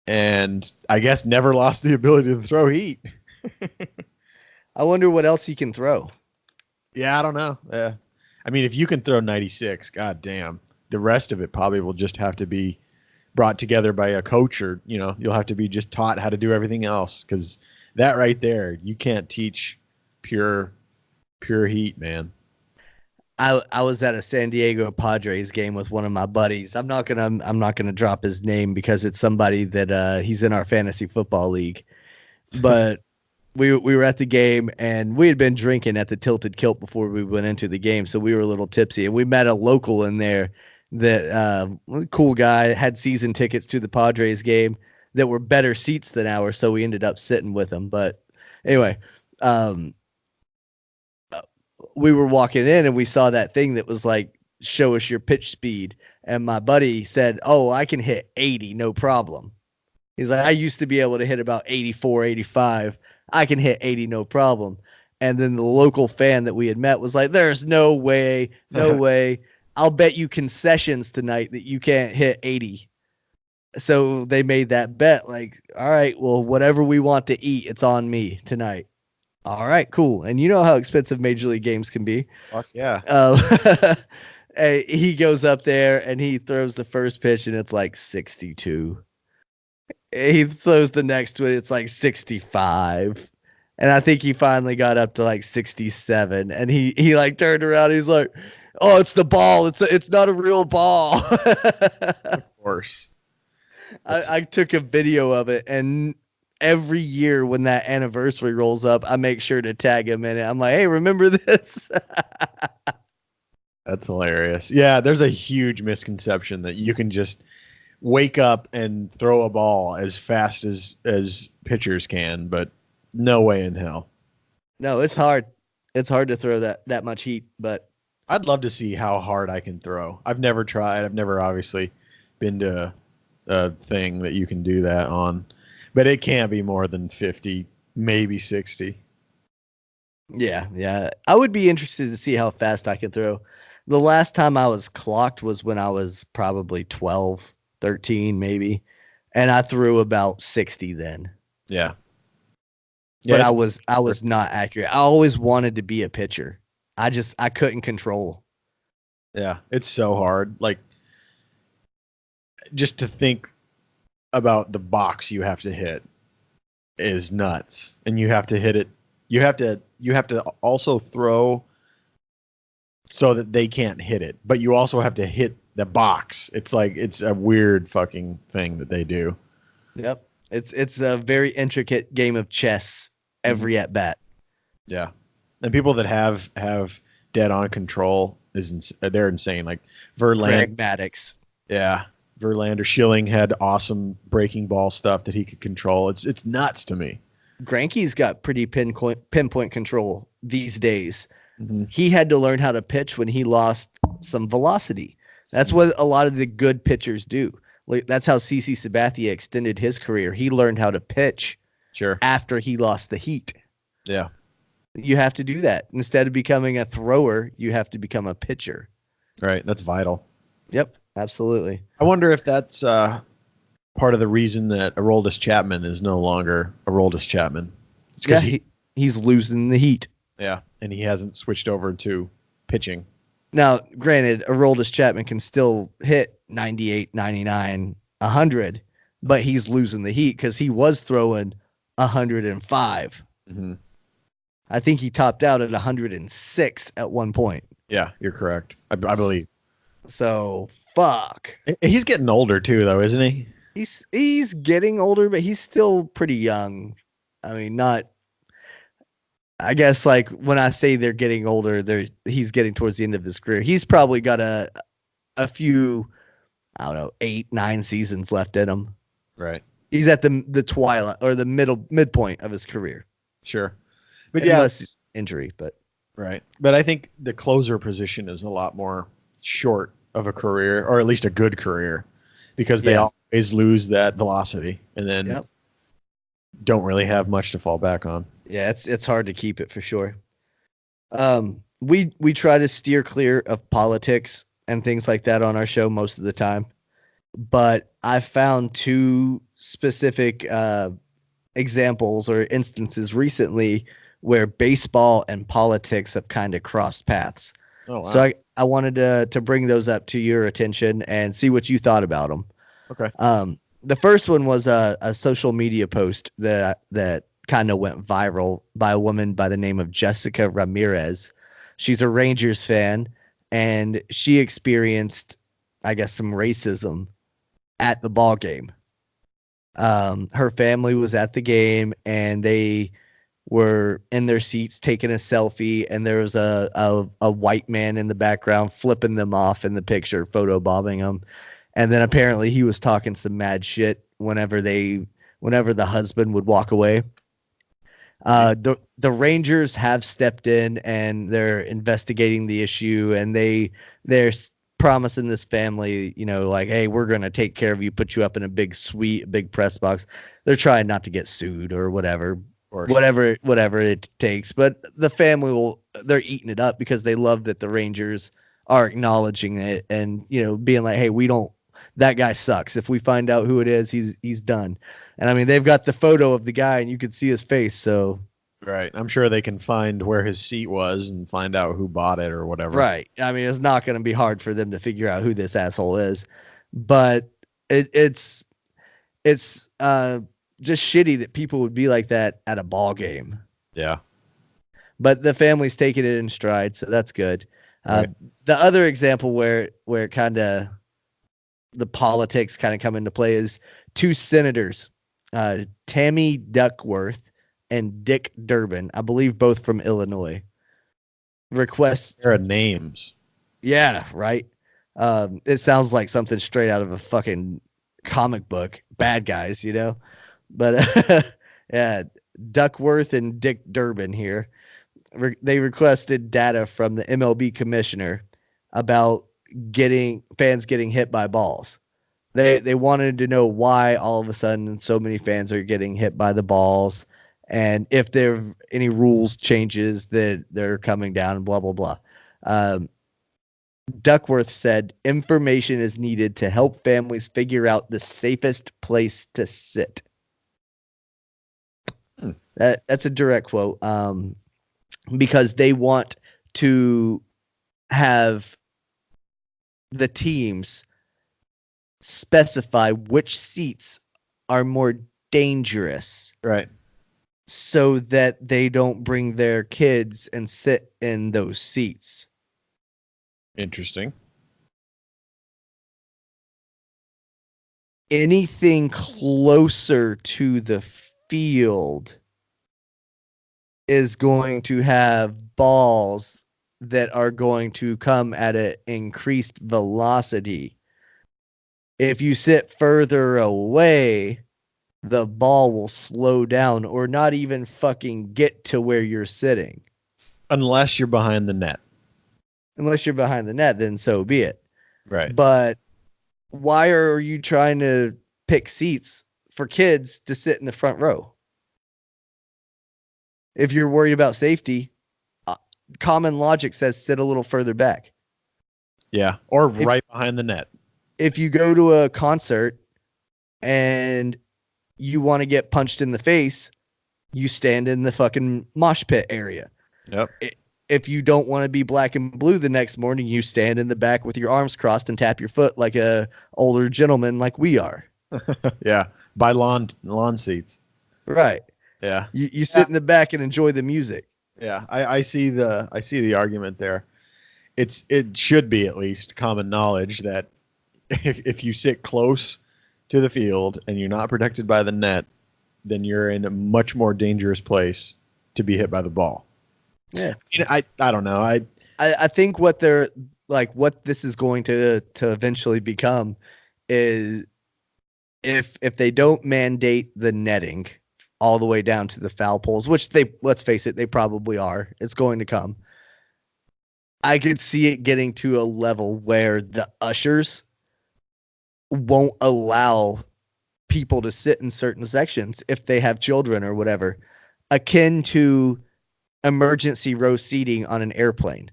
C: And I guess never lost the ability to throw heat.
B: I wonder what else he can throw.
C: Yeah, I don't know. Yeah. I mean, if you can throw 96, god damn. The rest of it probably will just have to be brought together by a coach, or, you'll have to be just taught how to do everything else, because that right there, you can't teach pure heat, man.
B: I was at a San Diego Padres game with one of my buddies. I'm not gonna drop his name because it's somebody that he's in our fantasy football league. But we were at the game and we had been drinking at the Tilted Kilt before we went into the game, so we were a little tipsy. And we met a local in there that cool guy, had season tickets to the Padres game that were better seats than ours, so we ended up sitting with him. But anyway, we were walking in and we saw that thing that was like, show us your pitch speed. And my buddy said, "Oh, I can hit 80, no problem." He's like, "I used to be able to hit about 84, 85. I can hit 80, no problem." And then the local fan that we had met was like, "There's no way, no way. I'll bet you concessions tonight that you can't hit 80. So they made that bet, like, all right, well, whatever we want to eat, it's on me tonight. All right, cool. And you know how expensive Major League games can be.
C: Fuck yeah.
B: He goes up there and he throws the first pitch and it's like 62. He throws the next one, it's like 65. And I think he finally got up to like 67. And he like turned around. He's like, "Oh, it's the ball. It's not a real ball."
C: Of course.
B: I took a video of it, and every year when that anniversary rolls up, I make sure to tag him in it. I'm like, "Hey, remember this?"
C: That's hilarious. Yeah, there's a huge misconception that you can just wake up and throw a ball as fast as pitchers can, but no way in hell.
B: No, it's hard. It's hard to throw that much heat, but
C: I'd love to see how hard I can throw. I've never tried. I've never obviously been to a thing that you can do that on, but it can't be more than 50, maybe 60.
B: yeah. I would be interested to see how fast I can throw. The last time I was clocked was when I was probably 12, 13 maybe, and I threw about 60 then.
C: Yeah.
B: But I was not accurate. I always wanted to be a pitcher. I couldn't control.
C: Yeah, it's so hard. Like, just to think about the box you have to hit is nuts. And you have to hit it You have to also throw so that they can't hit it, but you also have to hit the box. It's like it's a weird fucking thing that they do.
B: Yep. It's a very intricate game of chess every at bat.
C: Yeah, and people that have dead on control they're insane. Like Verlander,
B: Pragmatics.
C: yeah, Verlander, Schilling had awesome breaking ball stuff that he could control. It's nuts to me.
B: Greinke's got pretty pinpoint control these days.
C: Mm-hmm.
B: He had to learn how to pitch when he lost some velocity. That's what a lot of the good pitchers do. Like that's how CC Sabathia extended his career. He learned how to pitch after he lost the heat.
C: Yeah.
B: You have to do that. Instead of becoming a thrower, you have to become a pitcher.
C: Right. That's vital.
B: Yep, absolutely.
C: I wonder if that's part of the reason that Aroldis Chapman is no longer Aroldis Chapman. It's because
B: he's losing the heat.
C: Yeah, and he hasn't switched over to pitching.
B: Now, granted, Aroldis Chapman can still hit 98, 99, 100, but he's losing the heat because he was throwing 105.
C: Mm-hmm.
B: I think he topped out at 106 at one point.
C: Yeah, you're correct. I believe.
B: So, fuck.
C: He's getting older too, though, isn't he?
B: He's getting older, but he's still pretty young. I mean, not. I guess like when I say they're getting older, he's getting towards the end of his career. He's probably got a few, I don't know, 8, 9 seasons left in him.
C: Right.
B: He's at the twilight or the midpoint of his career.
C: Sure. But
B: unless injury, but
C: right. But I think the closer position is a lot more short of a career, or at least a good career, because they always lose that velocity and then don't really have much to fall back on.
B: Yeah, it's hard to keep it for sure. We try to steer clear of politics and things like that on our show most of the time, but I found 2 specific examples or instances recently where baseball and politics have kind of crossed paths.
C: Oh, wow.
B: So I wanted to bring those up to your attention and see what you thought about them.
C: Okay.
B: The first one was a social media post that kind of went viral by a woman by the name of Jessica Ramirez. She's a Rangers fan, and she experienced, I guess, some racism at the ball game. Her family was at the game, and they were in their seats taking a selfie, and there was a white man in the background flipping them off in the picture, photobombing them. And then apparently he was talking some mad shit whenever the husband would walk away. The Rangers have stepped in and they're investigating the issue, and they're promising this family, like, hey, we're going to take care of you, put you up in a big suite, a big press box. They're trying not to get sued or whatever it takes. But the family they're eating it up because they love that the Rangers are acknowledging it and, being like, hey, that guy sucks. If we find out who it is, he's done. And I mean, they've got the photo of the guy and you could see his face. So,
C: right. I'm sure they can find where his seat was and find out who bought it or whatever.
B: Right. I mean, it's not going to be hard for them to figure out who this asshole is, but it's just shitty that people would be like that at a ball game.
C: Yeah.
B: But the family's taking it in stride, so that's good. Right. The other example where kind of the politics kind of come into play is 2 senators, Tammy Duckworth and Dick Durbin, I believe both from Illinois.
C: There are names.
B: Yeah, right. It sounds like something straight out of a fucking comic book. Bad guys, But yeah, Duckworth and Dick Durbin here. They requested data from the MLB commissioner about fans getting hit by balls. They wanted to know why all of a sudden so many fans are getting hit by the balls, and if there are any rules changes that they're coming down, and blah blah blah. Duckworth said information is needed to help families figure out the safest place to sit. That's a direct quote. Because they want to have the teams specify which seats are more dangerous.
C: Right.
B: so that they don't bring their kids and sit in those seats.
C: Interesting.
B: Anything closer to the field is going to have balls that are going to come at an increased velocity. If you sit further away, the ball will slow down or not even fucking get to where you're sitting.
C: Unless you're behind the net.
B: Unless you're behind the net, then so be it.
C: Right.
B: But why are you trying to pick seats for kids to sit in the front row? If you're worried about safety, common logic says sit a little further back.
C: Yeah. Or right behind the net.
B: If you go to a concert and you want to get punched in the face, you stand in the fucking mosh pit area.
C: Yep.
B: If you don't want to be black and blue the next morning, you stand in the back with your arms crossed and tap your foot like a older gentleman like we are.
C: Yeah. By lawn seats.
B: Right.
C: Yeah.
B: You sit in the back and enjoy the music.
C: Yeah. I see the argument there. It should be at least common knowledge that if you sit close to the field and you're not protected by the net, then you're in a much more dangerous place to be hit by the ball.
B: Yeah.
C: I don't know.
B: I think what this is going to eventually become is if they don't mandate the netting all the way down to the foul poles, which let's face it, they probably are. It's going to come. I could see it getting to a level where the ushers won't allow people to sit in certain sections if they have children or whatever, akin to emergency row seating on an airplane.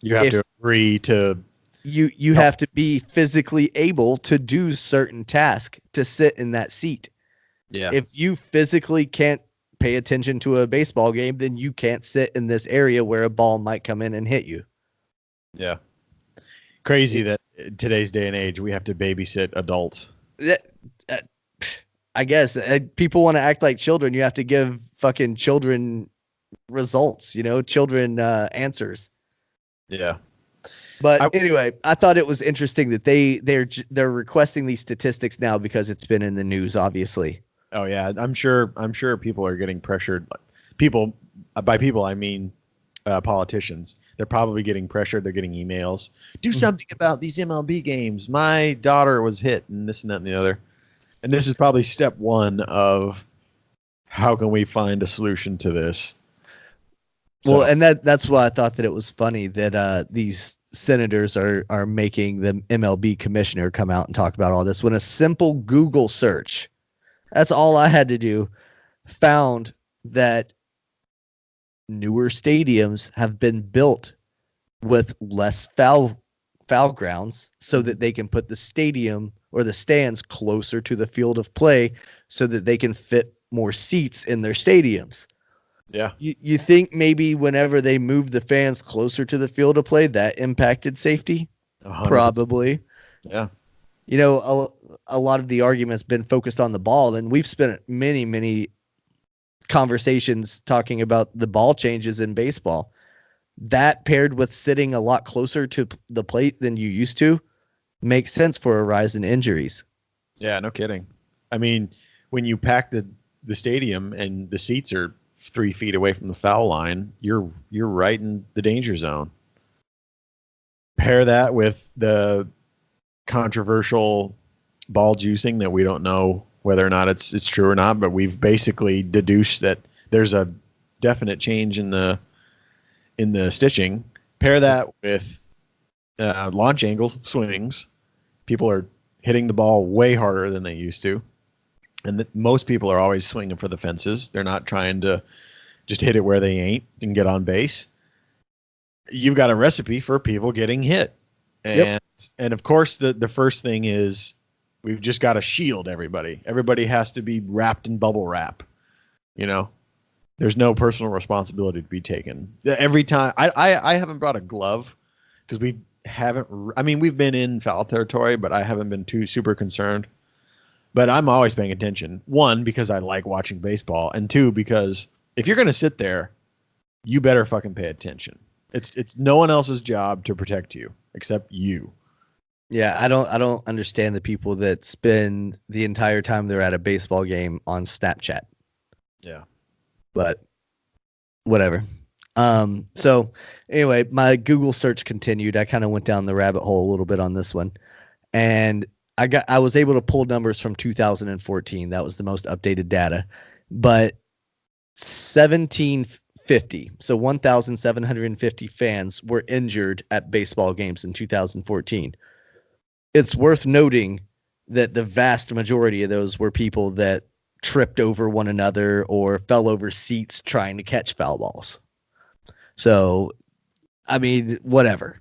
C: You have to agree to.
B: You have to be physically able to do certain tasks to sit in that seat.
C: Yeah.
B: If you physically can't pay attention to a baseball game, then you can't sit in this area where a ball might come in and hit you.
C: Yeah. Crazy that in today's day and age we have to babysit adults.
B: I guess people want to act like children. You have to give fucking children results, children answers.
C: Yeah.
B: But anyway, I thought it was interesting that they're requesting these statistics now because it's been in the news, obviously.
C: Oh yeah, I'm sure people are getting pressured. People, by people I mean politicians. They're probably getting pressured. They're getting emails. Do something about these MLB games. My daughter was hit, and this and that and the other. And this is probably step one of how can we find a solution to this.
B: Well, and that's why I thought that it was funny that these senators are making the MLB commissioner come out and talk about all this when a simple Google search, that's all I had to do, found that newer stadiums have been built with less foul grounds so that they can put the stadium or the stands closer to the field of play so that they can fit more seats in their stadiums.
C: Yeah.
B: You think maybe whenever they moved the fans closer to the field of play, that impacted safety?
C: 100%.
B: Probably.
C: Yeah.
B: A lot of the argument's been focused on the ball, and we've spent many, many conversations talking about the ball changes in baseball. That paired with sitting a lot closer to the plate than you used to makes sense for a rise in injuries.
C: Yeah, no kidding. I mean, when you pack the stadium and the seats are 3 feet away from the foul line, you're right in the danger zone. Pair that with the controversial ball juicing that we don't know whether or not it's true or not, but we've basically deduced that there's a definite change in the stitching. Pair that with launch angles, swings. People are hitting the ball way harder than they used to. And most people are always swinging for the fences. They're not trying to just hit it where they ain't and get on base. You've got a recipe for people getting hit. And and of course, the first thing is we've just got to shield everybody. Everybody has to be wrapped in bubble wrap. There's no personal responsibility to be taken. Every time I haven't brought a glove because we've been in foul territory, but I haven't been too super concerned. But I'm always paying attention. One, because I like watching baseball, and two, because if you're going to sit there, you better fucking pay attention. It's no one else's job to protect you except you.
B: Yeah, I don't understand the people that spend the entire time they're at a baseball game on Snapchat.
C: Yeah.
B: But whatever. So anyway, my Google search continued. I kind of went down the rabbit hole a little bit on this one. And I was able to pull numbers from 2014. That was the most updated data. But 1750, so 1,750 fans were injured at baseball games in 2014. It's worth noting that the vast majority of those were people that tripped over one another or fell over seats trying to catch foul balls. So, I mean, whatever.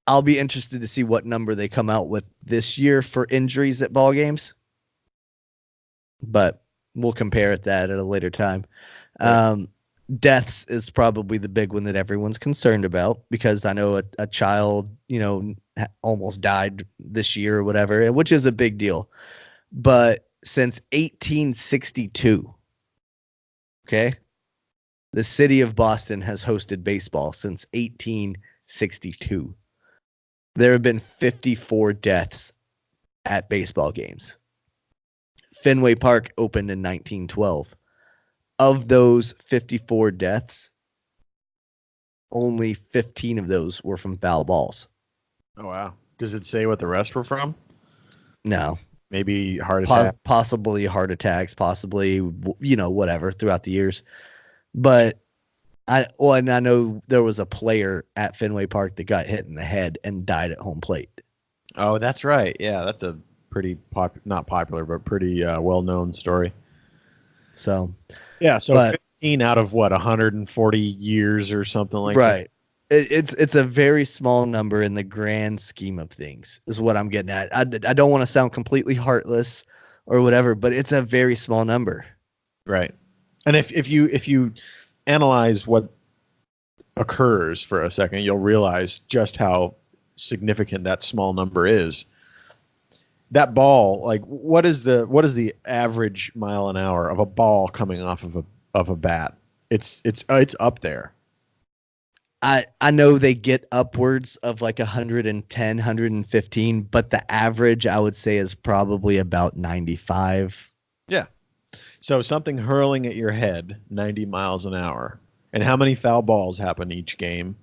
B: I'll be interested to see what number they come out with this year for injuries at ball games. But we'll compare that at a later time.
C: Right.
B: Deaths is probably the big one that everyone's concerned about, because I know a child, almost died this year or whatever, which is a big deal. But since 1862, okay, the city of Boston has hosted baseball since 1862. There have been 54 deaths at baseball games. Fenway Park opened in 1912. Of those 54 deaths, only 15 of those were from foul balls.
C: Oh, wow. Does it say what the rest were from?
B: No.
C: Maybe heart attack?
B: Possibly heart attacks, possibly, whatever throughout the years. But I know there was a player at Fenway Park that got hit in the head and died at home plate.
C: Oh, that's right. Yeah, that's a pretty not popular, but pretty well-known story.
B: So,
C: yeah, so 15 out of 140 years or something like that.
B: Right. It's a very small number in the grand scheme of things, is what I'm getting at. I don't want to sound completely heartless or whatever, but it's a very small number.
C: Right. And if you analyze what occurs for a second, you'll realize just how significant that small number is. That ball, like, what is the average mile an hour of a ball coming off of a bat? It's up there.
B: I know they get upwards of like 110, 115, but the average I would say is probably about 95.
C: Yeah. So something hurling at your head 90 miles an hour. And how many foul balls happen each game?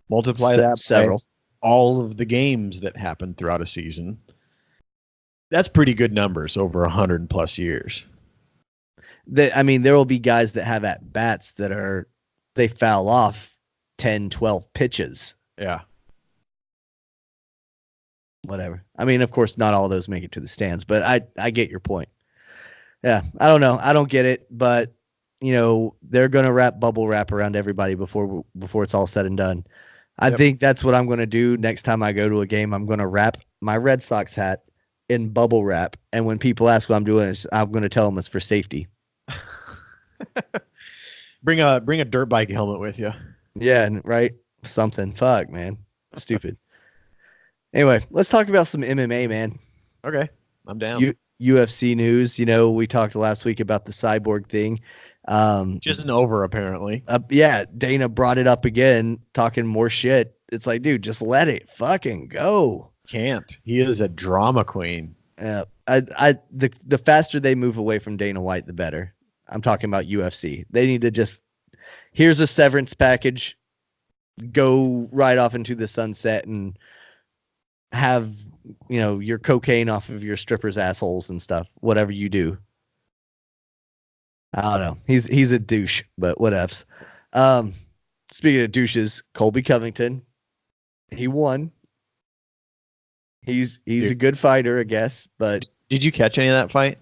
C: Multiply that
B: several.
C: By all of the games that happen throughout a season. That's pretty good numbers over 100 plus years.
B: There will be guys that have at bats that they foul off 10, 12 pitches.
C: Yeah.
B: Whatever. I mean, of course, not all of those make it to the stands, but I get your point. Yeah. I don't know. I don't get it, but they're going to wrap bubble wrap around everybody before it's all said and done. I think that's what I'm going to do next time I go to a game. I'm going to wrap my Red Sox hat in bubble wrap. And when people ask what I'm doing, I'm going to tell them it's for safety.
C: Bring a dirt bike helmet with you.
B: Yeah, right. Something. Fuck, man. Stupid. Anyway, let's talk about some MMA, man.
C: Okay, I'm down.
B: UFC news. We talked last week about the Cyborg thing.
C: Which isn't over, apparently.
B: Yeah, Dana brought it up again, talking more shit. It's like, dude, just let it fucking go.
C: Can't. He is a drama queen.
B: Yeah. The faster they move away from Dana White, the better. I'm talking about UFC. They need to just, here's a severance package, go right off into the sunset and have, your cocaine off of your strippers' assholes and stuff, whatever you do. I don't know. He's a douche, but whatevs. Speaking of douches, Colby Covington, he won. He's a good fighter, I guess, but
C: did you catch any of that fight?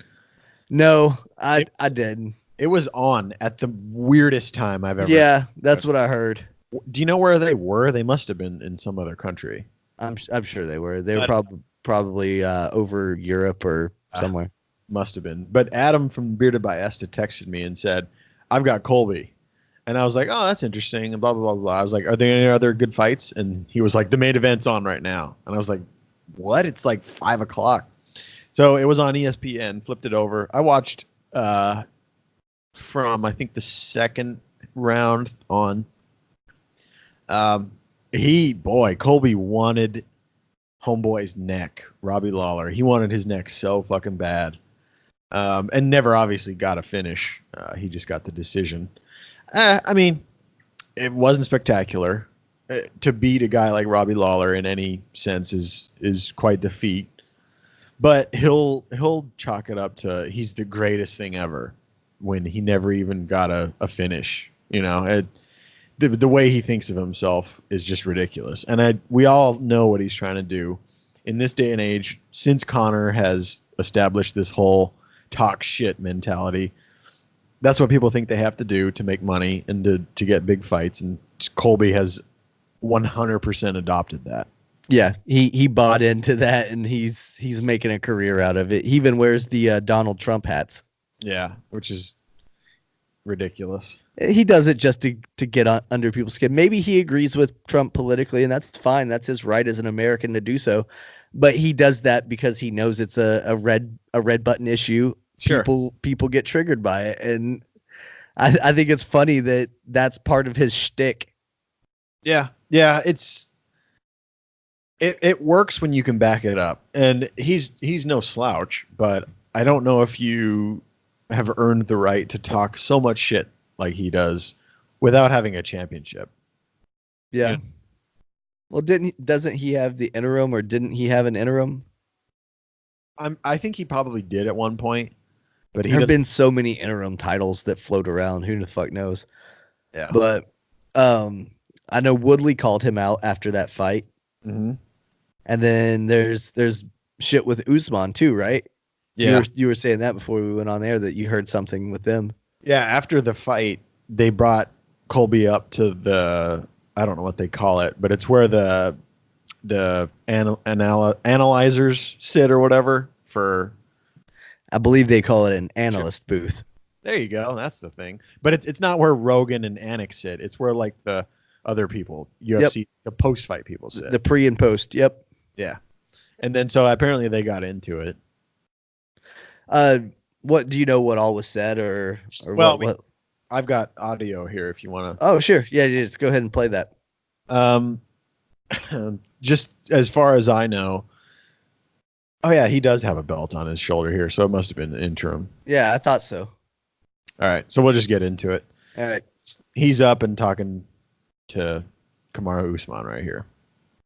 B: No, I didn't.
C: It was on at the weirdest time I've ever.
B: Yeah, that's what I heard.
C: Do you know where they were? They must have been in some other country.
B: I'm sure they were. They were probably over Europe or somewhere.
C: Must have been. But Adam from Bearded by Esta texted me and said, "I've got Colby," and I was like, "Oh, that's interesting." And blah blah blah blah. I was like, "Are there any other good fights?" And he was like, "The main event's on right now." And I was like, "What? It's like 5:00." So it was on ESPN. Flipped it over. I watched from I think the second round on. Colby wanted homeboy's neck, Robbie Lawler. He wanted his neck so fucking bad, and never obviously got a finish. He just got the decision. I mean, it wasn't spectacular. To beat a guy like Robbie Lawler in any sense is quite the feat. But he'll chalk it up to he's the greatest thing ever when he never even got a finish. You know, the way he thinks of himself is just ridiculous. And we all know what he's trying to do in this day and age. Since Conor has established this whole talk shit mentality, that's what people think they have to do to make money and to get big fights. And Colby has 100% adopted that.
B: Yeah, he bought into that, and he's making a career out of it. He even wears the Donald Trump hats.
C: Yeah, which is ridiculous.
B: He does it just to get under people's skin. Maybe he agrees with Trump politically, and that's fine. That's his right as an American to do so. But he does that because he knows it's a red button issue.
C: Sure.
B: People get triggered by it, and I think it's funny that that's part of his shtick.
C: Yeah, it works when you can back it up, and he's no slouch. But I don't know if you have earned the right to talk so much shit like he does without having a championship.
B: Yeah. Well, doesn't he have the interim, or didn't he have an interim?
C: I think he probably did at one point, but
B: there have been so many interim titles that float around. Who the fuck knows?
C: Yeah.
B: But I know Woodley called him out after that fight.
C: Mm-hmm.
B: And then there's shit with Usman too, right?
C: Yeah.
B: You were saying that before we went on air, that you heard something with them.
C: Yeah, after the fight, they brought Colby up to the, I don't know what they call it, but it's where the analyzers sit or whatever for.
B: I believe they call it an analyst booth.
C: There you go. That's the thing. But it's not where Rogan and Anik sit. It's where like the other people, UFC, the post-fight people sit.
B: The pre and post. Yep.
C: Yeah. And then so apparently they got into it.
B: What do you know what all was said or
C: well,
B: what?
C: I've got audio here if you want to.
B: Oh, sure. Yeah, just go ahead and play that.
C: Just as far as I know. Oh yeah, he does have a belt on his shoulder here, so it must have been the interim.
B: Yeah, I thought so.
C: All right, so we'll just get into it.
B: All right.
C: He's up and talking to Kamaru Usman right here.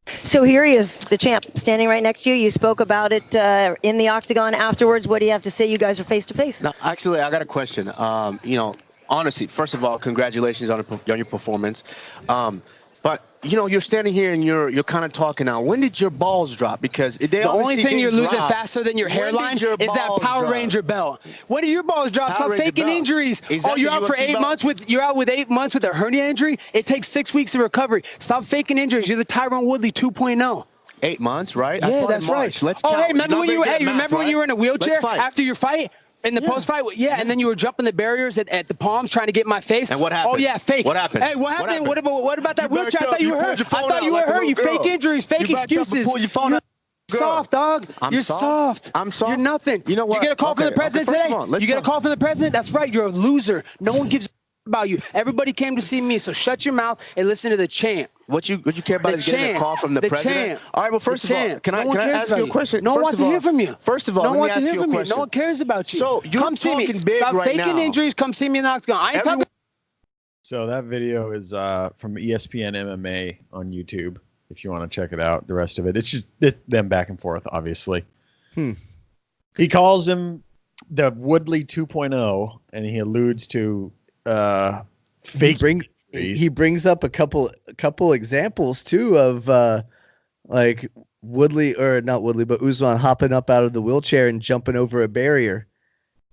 D: So here he is, the champ, standing right next to you. You spoke about it in the octagon afterwards. What do you have to say? You guys are face to face.
E: No, actually, I got a question. Honestly, first of all, congratulations on your performance. But you're standing here and you're kind of talking now. When did your balls drop? Because the
F: only thing you're losing faster than your hairline is that Power Ranger belt. When did your balls drop? Stop faking injuries. You're out for 8 months with 8 months with a hernia injury. It takes 6 weeks of recovery. Stop faking injuries. You're the Tyron Woodley 2.0.
E: 8 months, right?
F: Yeah, that's right.
E: Let's count.
F: Remember when you were in a wheelchair after your fight? In the post-fight? Yeah, and then you were jumping the barriers at the palms trying to get in my face.
E: And what happened?
F: Oh, yeah, fake.
E: What happened?
F: Hey, what happened? What about that wheelchair? I thought you were hurt. I thought you were hurt. You fake injuries, fake excuses. You're soft, dog. You're soft.
E: I'm soft.
F: You're nothing.
E: You know what?
F: You get a call from the president today? You get a call from the president? That's right. You're a loser. No one gives a about you. Everybody came to see me, so shut your mouth and listen to the champ.
E: What you care about is getting a call from the president?
F: Champ.
E: All right, well, first of all, can I ask you a question?
F: No one wants to hear from you.
E: First of all,
F: no one
E: let me
F: wants to
E: ask
F: hear
E: you a
F: from you.
E: question.
F: No one cares about you.
E: So you're
F: come see me.
E: talking big
F: Stop
E: right
F: faking
E: now.
F: injuries. Come see me in the octagon. I ain't talking.
C: So that video is from ESPN MMA on YouTube. If you want to check it out, the rest of it's just them back and forth, obviously. He calls him the Woodley 2.0, and he alludes to fake.
B: He brings up a couple examples too of like Woodley, or not Woodley, but Usman hopping up out of the wheelchair and jumping over a barrier.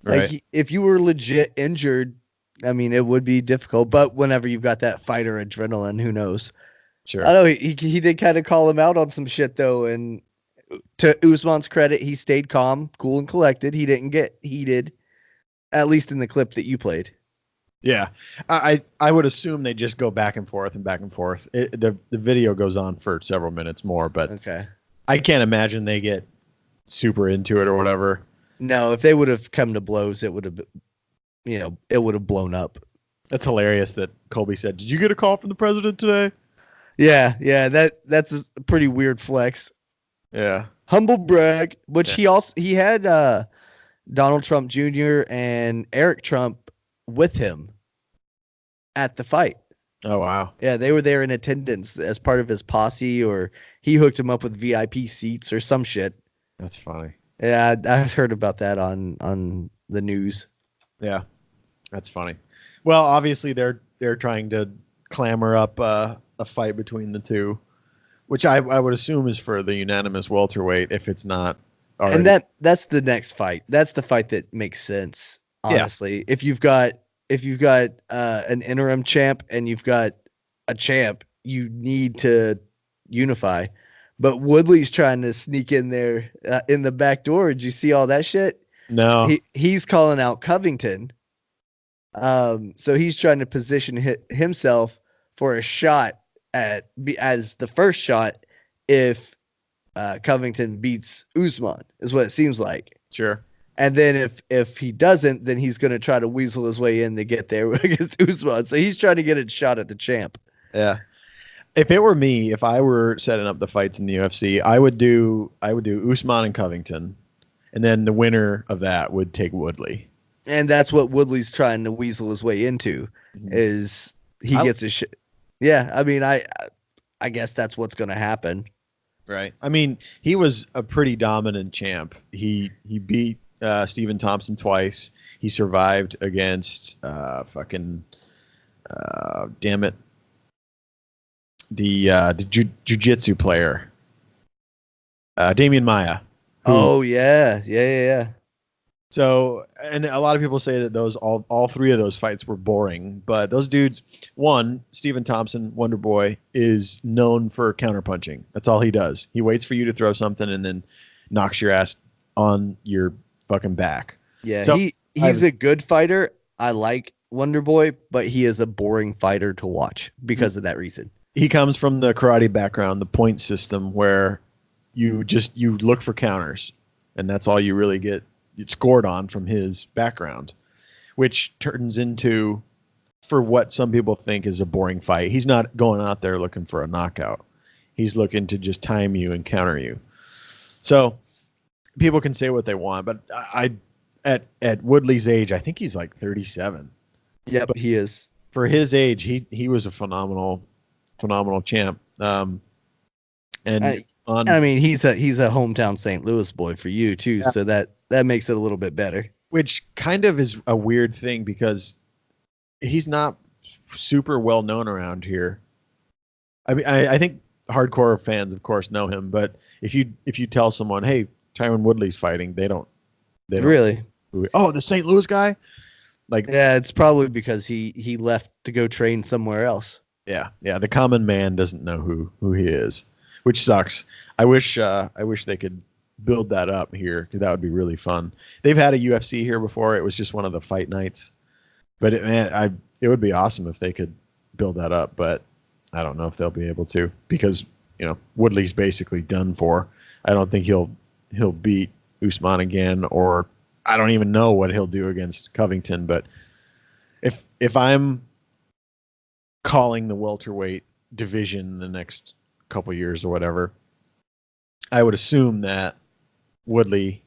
C: Right.
B: Like if you were legit injured, I mean, it would be difficult. But whenever you've got that fighter adrenaline, who knows?
C: Sure.
B: I know he did kind of call him out on some shit though, and to Usman's credit, he stayed calm, cool, and collected. He didn't get heated, at least in the clip that you played.
C: Yeah, I would assume they just go back and forth and back and forth. The video goes on for several minutes more, but
B: okay,
C: I can't imagine they get super into it or whatever.
B: No, if they would have come to blows, it would have, it would have blown up.
C: That's hilarious that Colby said, "Did you get a call from the president today?"
B: Yeah, that's a pretty weird flex.
C: Yeah.
B: Humble brag, which he had Donald Trump Jr. and Eric Trump with him at the fight.
C: Oh, wow.
B: Yeah, they were there in attendance as part of his posse, or he hooked him up with VIP seats or some shit.
C: That's funny.
B: Yeah, I heard about that on the news.
C: Yeah, that's funny. Well, obviously they're trying to clamor up a fight between the two, which I would assume is for the unanimous welterweight if it's not already.
B: And that's the next fight. That's the fight that makes sense, honestly. Yeah. If you've got an interim champ and you've got a champ, you need to unify. But Woodley's trying to sneak in there in the back door. Did you see all that shit?
C: No.
B: He's calling out Covington. So he's trying to position himself for a shot as the first shot if Covington beats Usman, is what it seems like.
C: Sure.
B: And then if he doesn't, then he's going to try to weasel his way in to get there against Usman. So he's trying to get a shot at the champ.
C: Yeah. If it were me, if I were setting up the fights in the UFC, I would do Usman and Covington, and then the winner of that would take Woodley.
B: And that's what Woodley's trying to weasel his way into, is he gets his shit. Yeah, I mean, I guess that's what's going to happen.
C: Right. I mean, he was a pretty dominant champ. He beat Stephen Thompson twice. He survived against damn it, the jiu-jitsu player, Damian Maia.
B: Oh yeah.
C: So, and a lot of people say that all three of those fights were boring, but those dudes, Stephen Thompson, Wonder Boy, is known for counterpunching. That's all he does. He waits for you to throw something and then knocks your ass on your fucking back.
B: Yeah, so he's a good fighter. I like Wonder Boy, but he is a boring fighter to watch because of that reason.
C: He comes from the karate background, the point system, where you look for counters, and that's all you really get scored on from his background, which turns into, for what some people think is a boring fight. He's not going out there looking for a knockout. He's looking to just time you and counter you. So people can say what they want, but at Woodley's age, I think he's like 37.
B: Yeah, but he is.
C: For his age, he was a phenomenal champ. I
B: mean, he's a hometown St. Louis boy for you too, yeah. So that makes it a little bit better.
C: Which kind of is a weird thing because he's not super well known around here. I mean, I think hardcore fans, of course, know him, but if you tell someone, "Hey, Tyron Woodley's fighting," they don't
B: really.
C: Oh, the St. Louis guy. Like,
B: yeah, it's probably because he left to go train somewhere else.
C: Yeah. The common man doesn't know who he is, which sucks. I wish they could build that up here, because that would be really fun. They've had a UFC here before. It was just one of the fight nights, but it would be awesome if they could build that up. But I don't know if they'll be able to, because Woodley's basically done for. I don't think he'll beat Usman again, or I don't even know what he'll do against Covington. But if I'm calling the welterweight division in the next couple years or whatever, I would assume that Woodley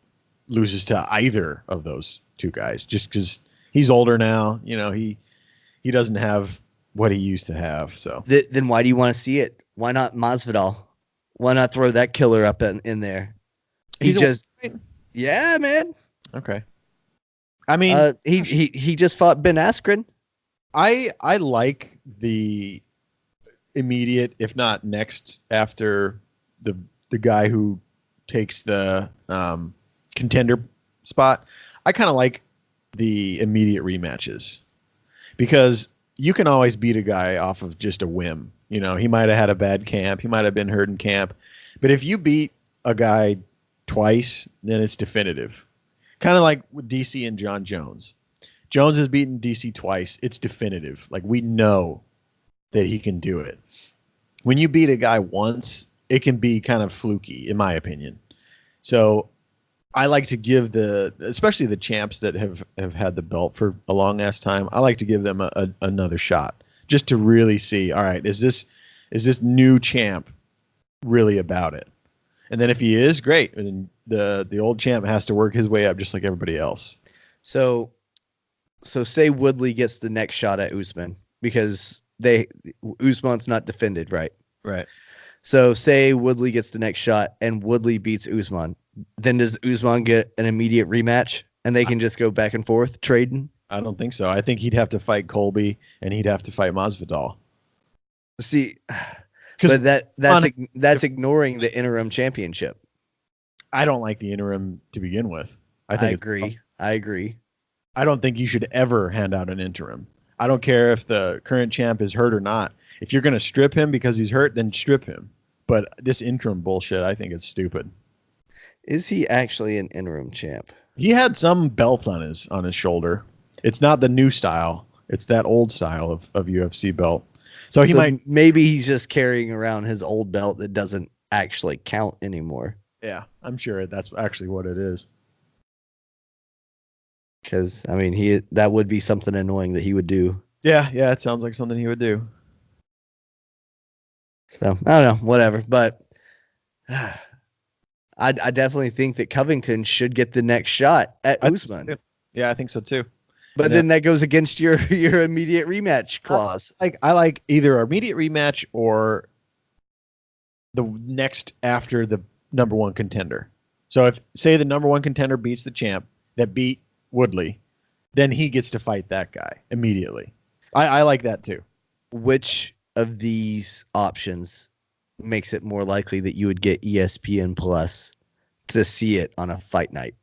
C: loses to either of those two guys, just because he's older now. He doesn't have what he used to have. So
B: then why do you want to see it? Why not Masvidal? Why not throw that killer up in there? Yeah, man.
C: Okay. I mean,
B: he just fought Ben Askren.
C: I like the immediate, if not next, after the guy who takes the contender spot. I kind of like the immediate rematches, because you can always beat a guy off of just a whim. He might have had a bad camp. He might have been hurt in camp. But if you beat a guy twice, then it's definitive. Kind of like with DC and John Jones. Jones has beaten DC twice. It's definitive. Like, we know that he can do it. When you beat a guy once, it can be kind of fluky, in my opinion. So I like to give especially the champs that have had the belt for a long ass time. I like to give them another shot just to really see. All right, is this new champ really about it? And then if he is, great. And the old champ has to work his way up just like everybody else.
B: So say Woodley gets the next shot at Usman because Usman's not defended, right?
C: Right.
B: So say Woodley gets the next shot and Woodley beats Usman. Then does Usman get an immediate rematch and they can just go back and forth trading?
C: I don't think so. I think he'd have to fight Colby and he'd have to fight Masvidal.
B: See, but that's ignoring the interim championship.
C: I don't like the interim to begin with. I agree. I don't think you should ever hand out an interim. I don't care if the current champ is hurt or not. If you're going to strip him because he's hurt, then strip him. But this interim bullshit, I think it's stupid.
B: Is he actually an interim champ?
C: He had some belt on his shoulder. It's not the new style. It's that old style of UFC belt. So
B: maybe he's just carrying around his old belt that doesn't actually count anymore.
C: Yeah, I'm sure that's actually what it is.
B: Because I mean, that would be something annoying that he would do.
C: Yeah, it sounds like something he would do.
B: So I don't know, whatever. But I definitely think that Covington should get the next shot at Usman.
C: Yeah, I think so too.
B: But then that goes against your immediate rematch clause.
C: I like either immediate rematch or the next after the number one contender. So if say the number one contender beats the champ that beat Woodley, then he gets to fight that guy immediately. I like that too.
B: Which of these options makes it more likely that you would get ESPN Plus to see it on a fight night?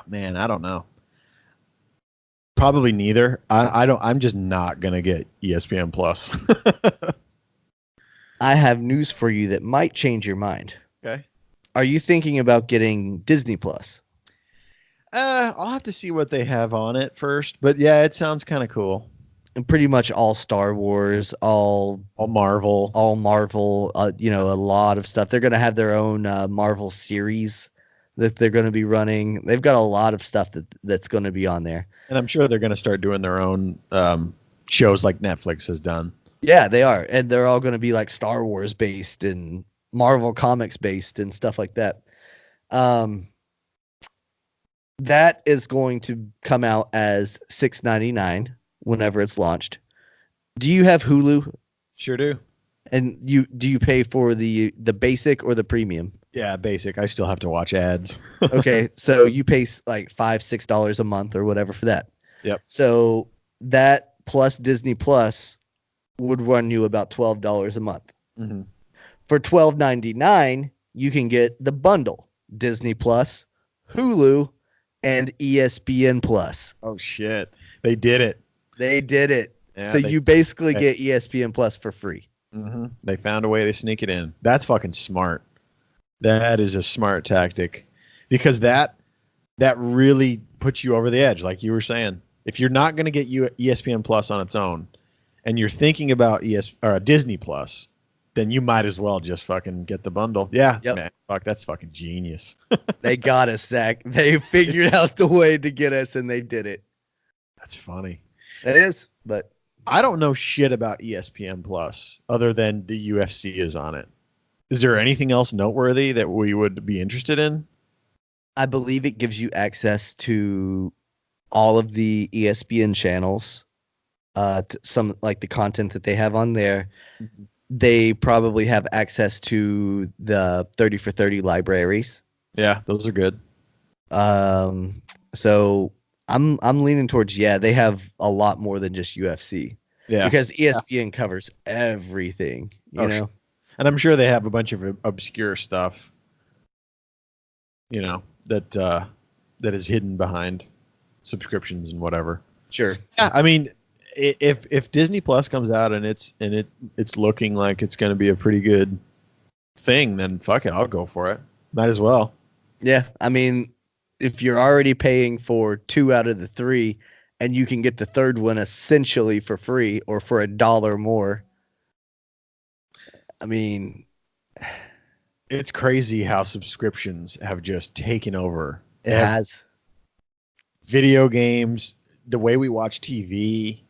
C: Man, I don't know. Probably neither. I'm just not gonna get ESPN Plus.
B: I have news for you that might change your mind.
C: Okay.
B: Are you thinking about getting Disney Plus?
C: I'll have to see what they have on it first, but yeah, it sounds kind of cool.
B: And pretty much all Star Wars, all
C: Marvel,
B: a lot of stuff. They're going to have their own Marvel series that they're going to be running. They've got a lot of stuff that's going to be on there.
C: And I'm sure they're going to start doing their own shows like Netflix has done.
B: Yeah, they are. And they're all going to be like Star Wars based and Marvel Comics based and stuff like that. That is going to come out as $6.99 whenever it's launched. Do you have Hulu?
C: Sure do.
B: And do you pay for the basic or the premium?
C: Yeah, basic. I still have to watch ads.
B: Okay, so you pay like $5-6 a month or whatever for that.
C: Yep.
B: So that plus Disney Plus would run you about $12 a month.
C: Mm-hmm.
B: For $12.99, you can get the bundle: Disney Plus, Hulu, and ESPN Plus.
C: Oh shit! They did it.
B: They did it.
C: Yeah,
B: so you basically get ESPN Plus for free.
C: Mm-hmm. They found a way to sneak it in. That's fucking smart. That is a smart tactic, because that really puts you over the edge, like you were saying. If you're not going to get ESPN Plus on its own, and you're thinking about Disney Plus, then you might as well just fucking get the bundle. Yeah,
B: yep.
C: Man, fuck, that's fucking genius.
B: They got us, Zach. They figured out the way to get us, and they did it.
C: That's funny.
B: It is, but
C: I don't know shit about ESPN Plus other than the UFC is on it. Is there anything else noteworthy that we would be interested in?
B: I believe it gives you access to all of the ESPN channels, some like the content that they have on there.
C: Mm-hmm.
B: They probably have access to the 30 for 30 libraries.
C: Yeah, those are good.
B: So I'm leaning towards, they have a lot more than just UFC.
C: Yeah.
B: Because ESPN covers everything, you know.
C: And I'm sure they have a bunch of obscure stuff, that is hidden behind subscriptions and whatever.
B: Sure.
C: Yeah, I mean, if Disney Plus comes out and it's looking like it's going to be a pretty good thing, then fuck it, I'll go for it. Might as well.
B: Yeah, I mean, if you're already paying for 2 out of the 3, and you can get the third one essentially for free or for $1 more. I mean,
C: It's crazy how subscriptions have just taken over.
B: It has.
C: Video games, the way we watch TV,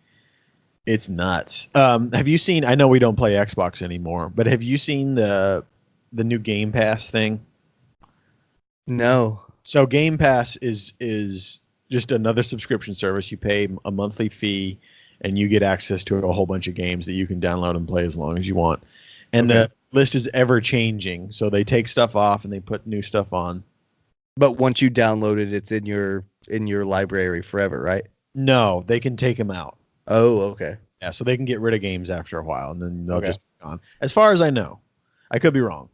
C: it's nuts. Have you seen, I know we don't play Xbox anymore, but have you seen the new Game Pass thing?
B: No.
C: So Game Pass is just another subscription service. You pay a monthly fee and you get access to a whole bunch of games that you can download and play as long as you want. And the list is ever changing. So they take stuff off and they put new stuff on.
B: But once you download it, it's in your library forever, right?
C: No, they can take them out.
B: Oh, okay.
C: Yeah, so they can get rid of games after a while and then they'll just be gone. As far as I know. I could be wrong.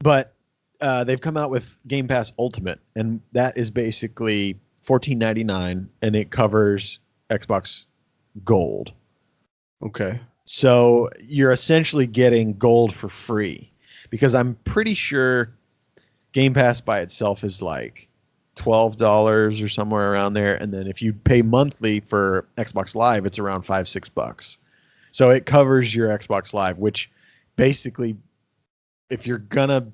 C: But they've come out with Game Pass Ultimate, and that is basically $14.99, and it covers Xbox Gold.
B: Okay.
C: So you're essentially getting Gold for free, because I'm pretty sure Game Pass by itself is like $12 or somewhere around there, and then if you pay monthly for Xbox Live, it's around $5-6. So it covers your Xbox Live, which basically, if you're gonna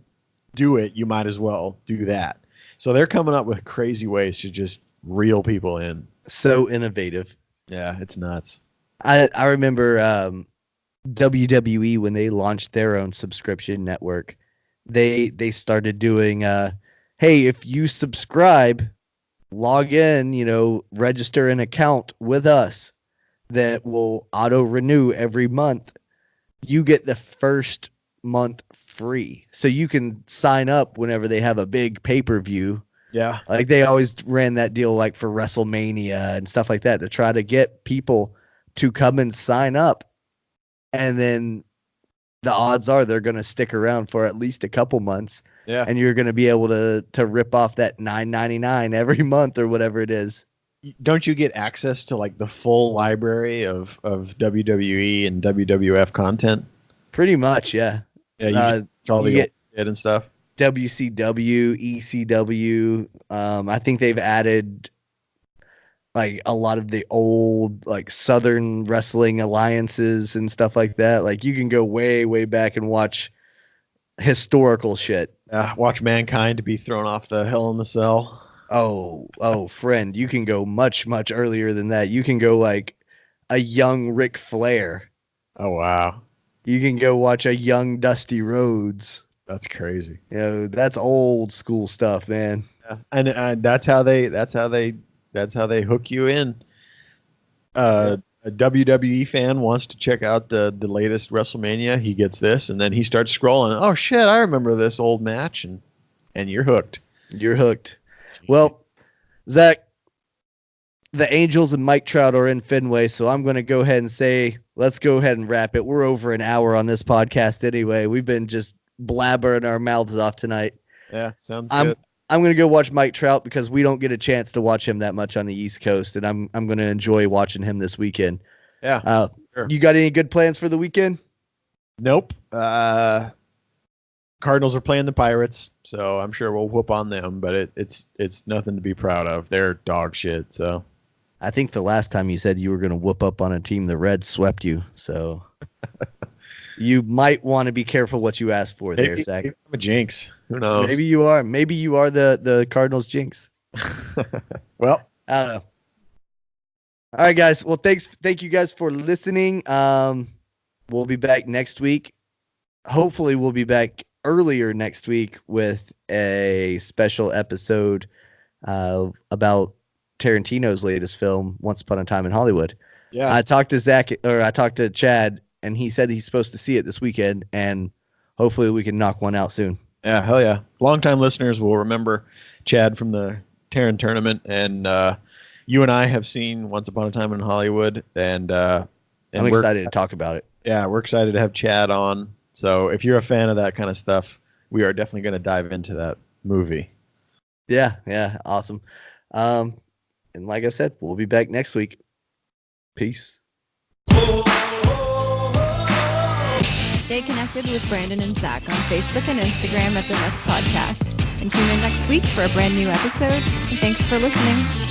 C: do it, you might as well do that. So they're coming up with crazy ways to just reel people in.
B: So innovative.
C: Yeah, it's nuts.
B: I remember WWE when they launched their own subscription network. They started doing hey, if you subscribe, log in, register an account with us that will auto renew every month. You get the first month free. So you can sign up whenever they have a big pay-per-view.
C: Yeah.
B: Like they always ran that deal like for WrestleMania and stuff like that to try to get people to come and sign up. And then the odds are they're going to stick around for at least a couple months.
C: Yeah.
B: And you're going to be able to rip off that $9.99 every month or whatever it is.
C: Don't you get access to like the full library of WWE and WWF content?
B: Pretty much, yeah.
C: Yeah, you get all the old shit and stuff.
B: WCW, ECW. I think they've added like a lot of the old like Southern wrestling alliances and stuff like that. Like you can go way, way back and watch historical shit.
C: Watch Mankind be thrown off the Hell in the Cell.
B: Oh, friend, you can go much, much earlier than that. You can go like a young Ric Flair.
C: Oh, wow.
B: You can go watch a young Dusty Rhodes.
C: That's crazy.
B: That's old school stuff, man.
C: Yeah. And that's how they hook you in. A WWE fan wants to check out the latest WrestleMania. He gets this, and then he starts scrolling. Oh shit! I remember this old match, and you're hooked.
B: You're hooked. Well, Zach, the Angels and Mike Trout are in Fenway, so I'm going to go ahead and say let's go ahead and wrap it. We're over an hour on this podcast anyway. We've been just blabbering our mouths off tonight.
C: Yeah, sounds good.
B: I'm going to go watch Mike Trout because we don't get a chance to watch him that much on the East Coast, and I'm going to enjoy watching him this weekend.
C: Yeah. Sure.
B: You got any good plans for the weekend?
C: Nope. Cardinals are playing the Pirates, so I'm sure we'll whoop on them, but it's nothing to be proud of. They're dog shit, so.
B: I think the last time you said you were going to whoop up on a team, the Reds swept you, so you might want to be careful what you ask for there, Zach.
C: I'm a jinx. Who knows?
B: Maybe you are. Maybe you are the Cardinals jinx.
C: Well,
B: I don't know. All right, guys. Well, thank you guys for listening. We'll be back next week. Hopefully, we'll be back earlier next week with a special episode about Tarantino's latest film, Once Upon a Time in Hollywood.
C: Yeah.
B: I talked to Chad, and he said he's supposed to see it this weekend, and hopefully we can knock one out soon.
C: Yeah, hell yeah. Longtime listeners will remember Chad from the Taran tournament, and you and I have seen Once Upon a Time in Hollywood, and I'm
B: excited to talk about it.
C: Yeah, we're excited to have Chad on. So if you're a fan of that kind of stuff, we are definitely going to dive into that movie.
B: Yeah, awesome. And like I said, we'll be back next week. Peace.
A: Stay connected with Brandon and Zach on Facebook and Instagram at The Rest Podcast. And tune in next week for a brand new episode. And thanks for listening.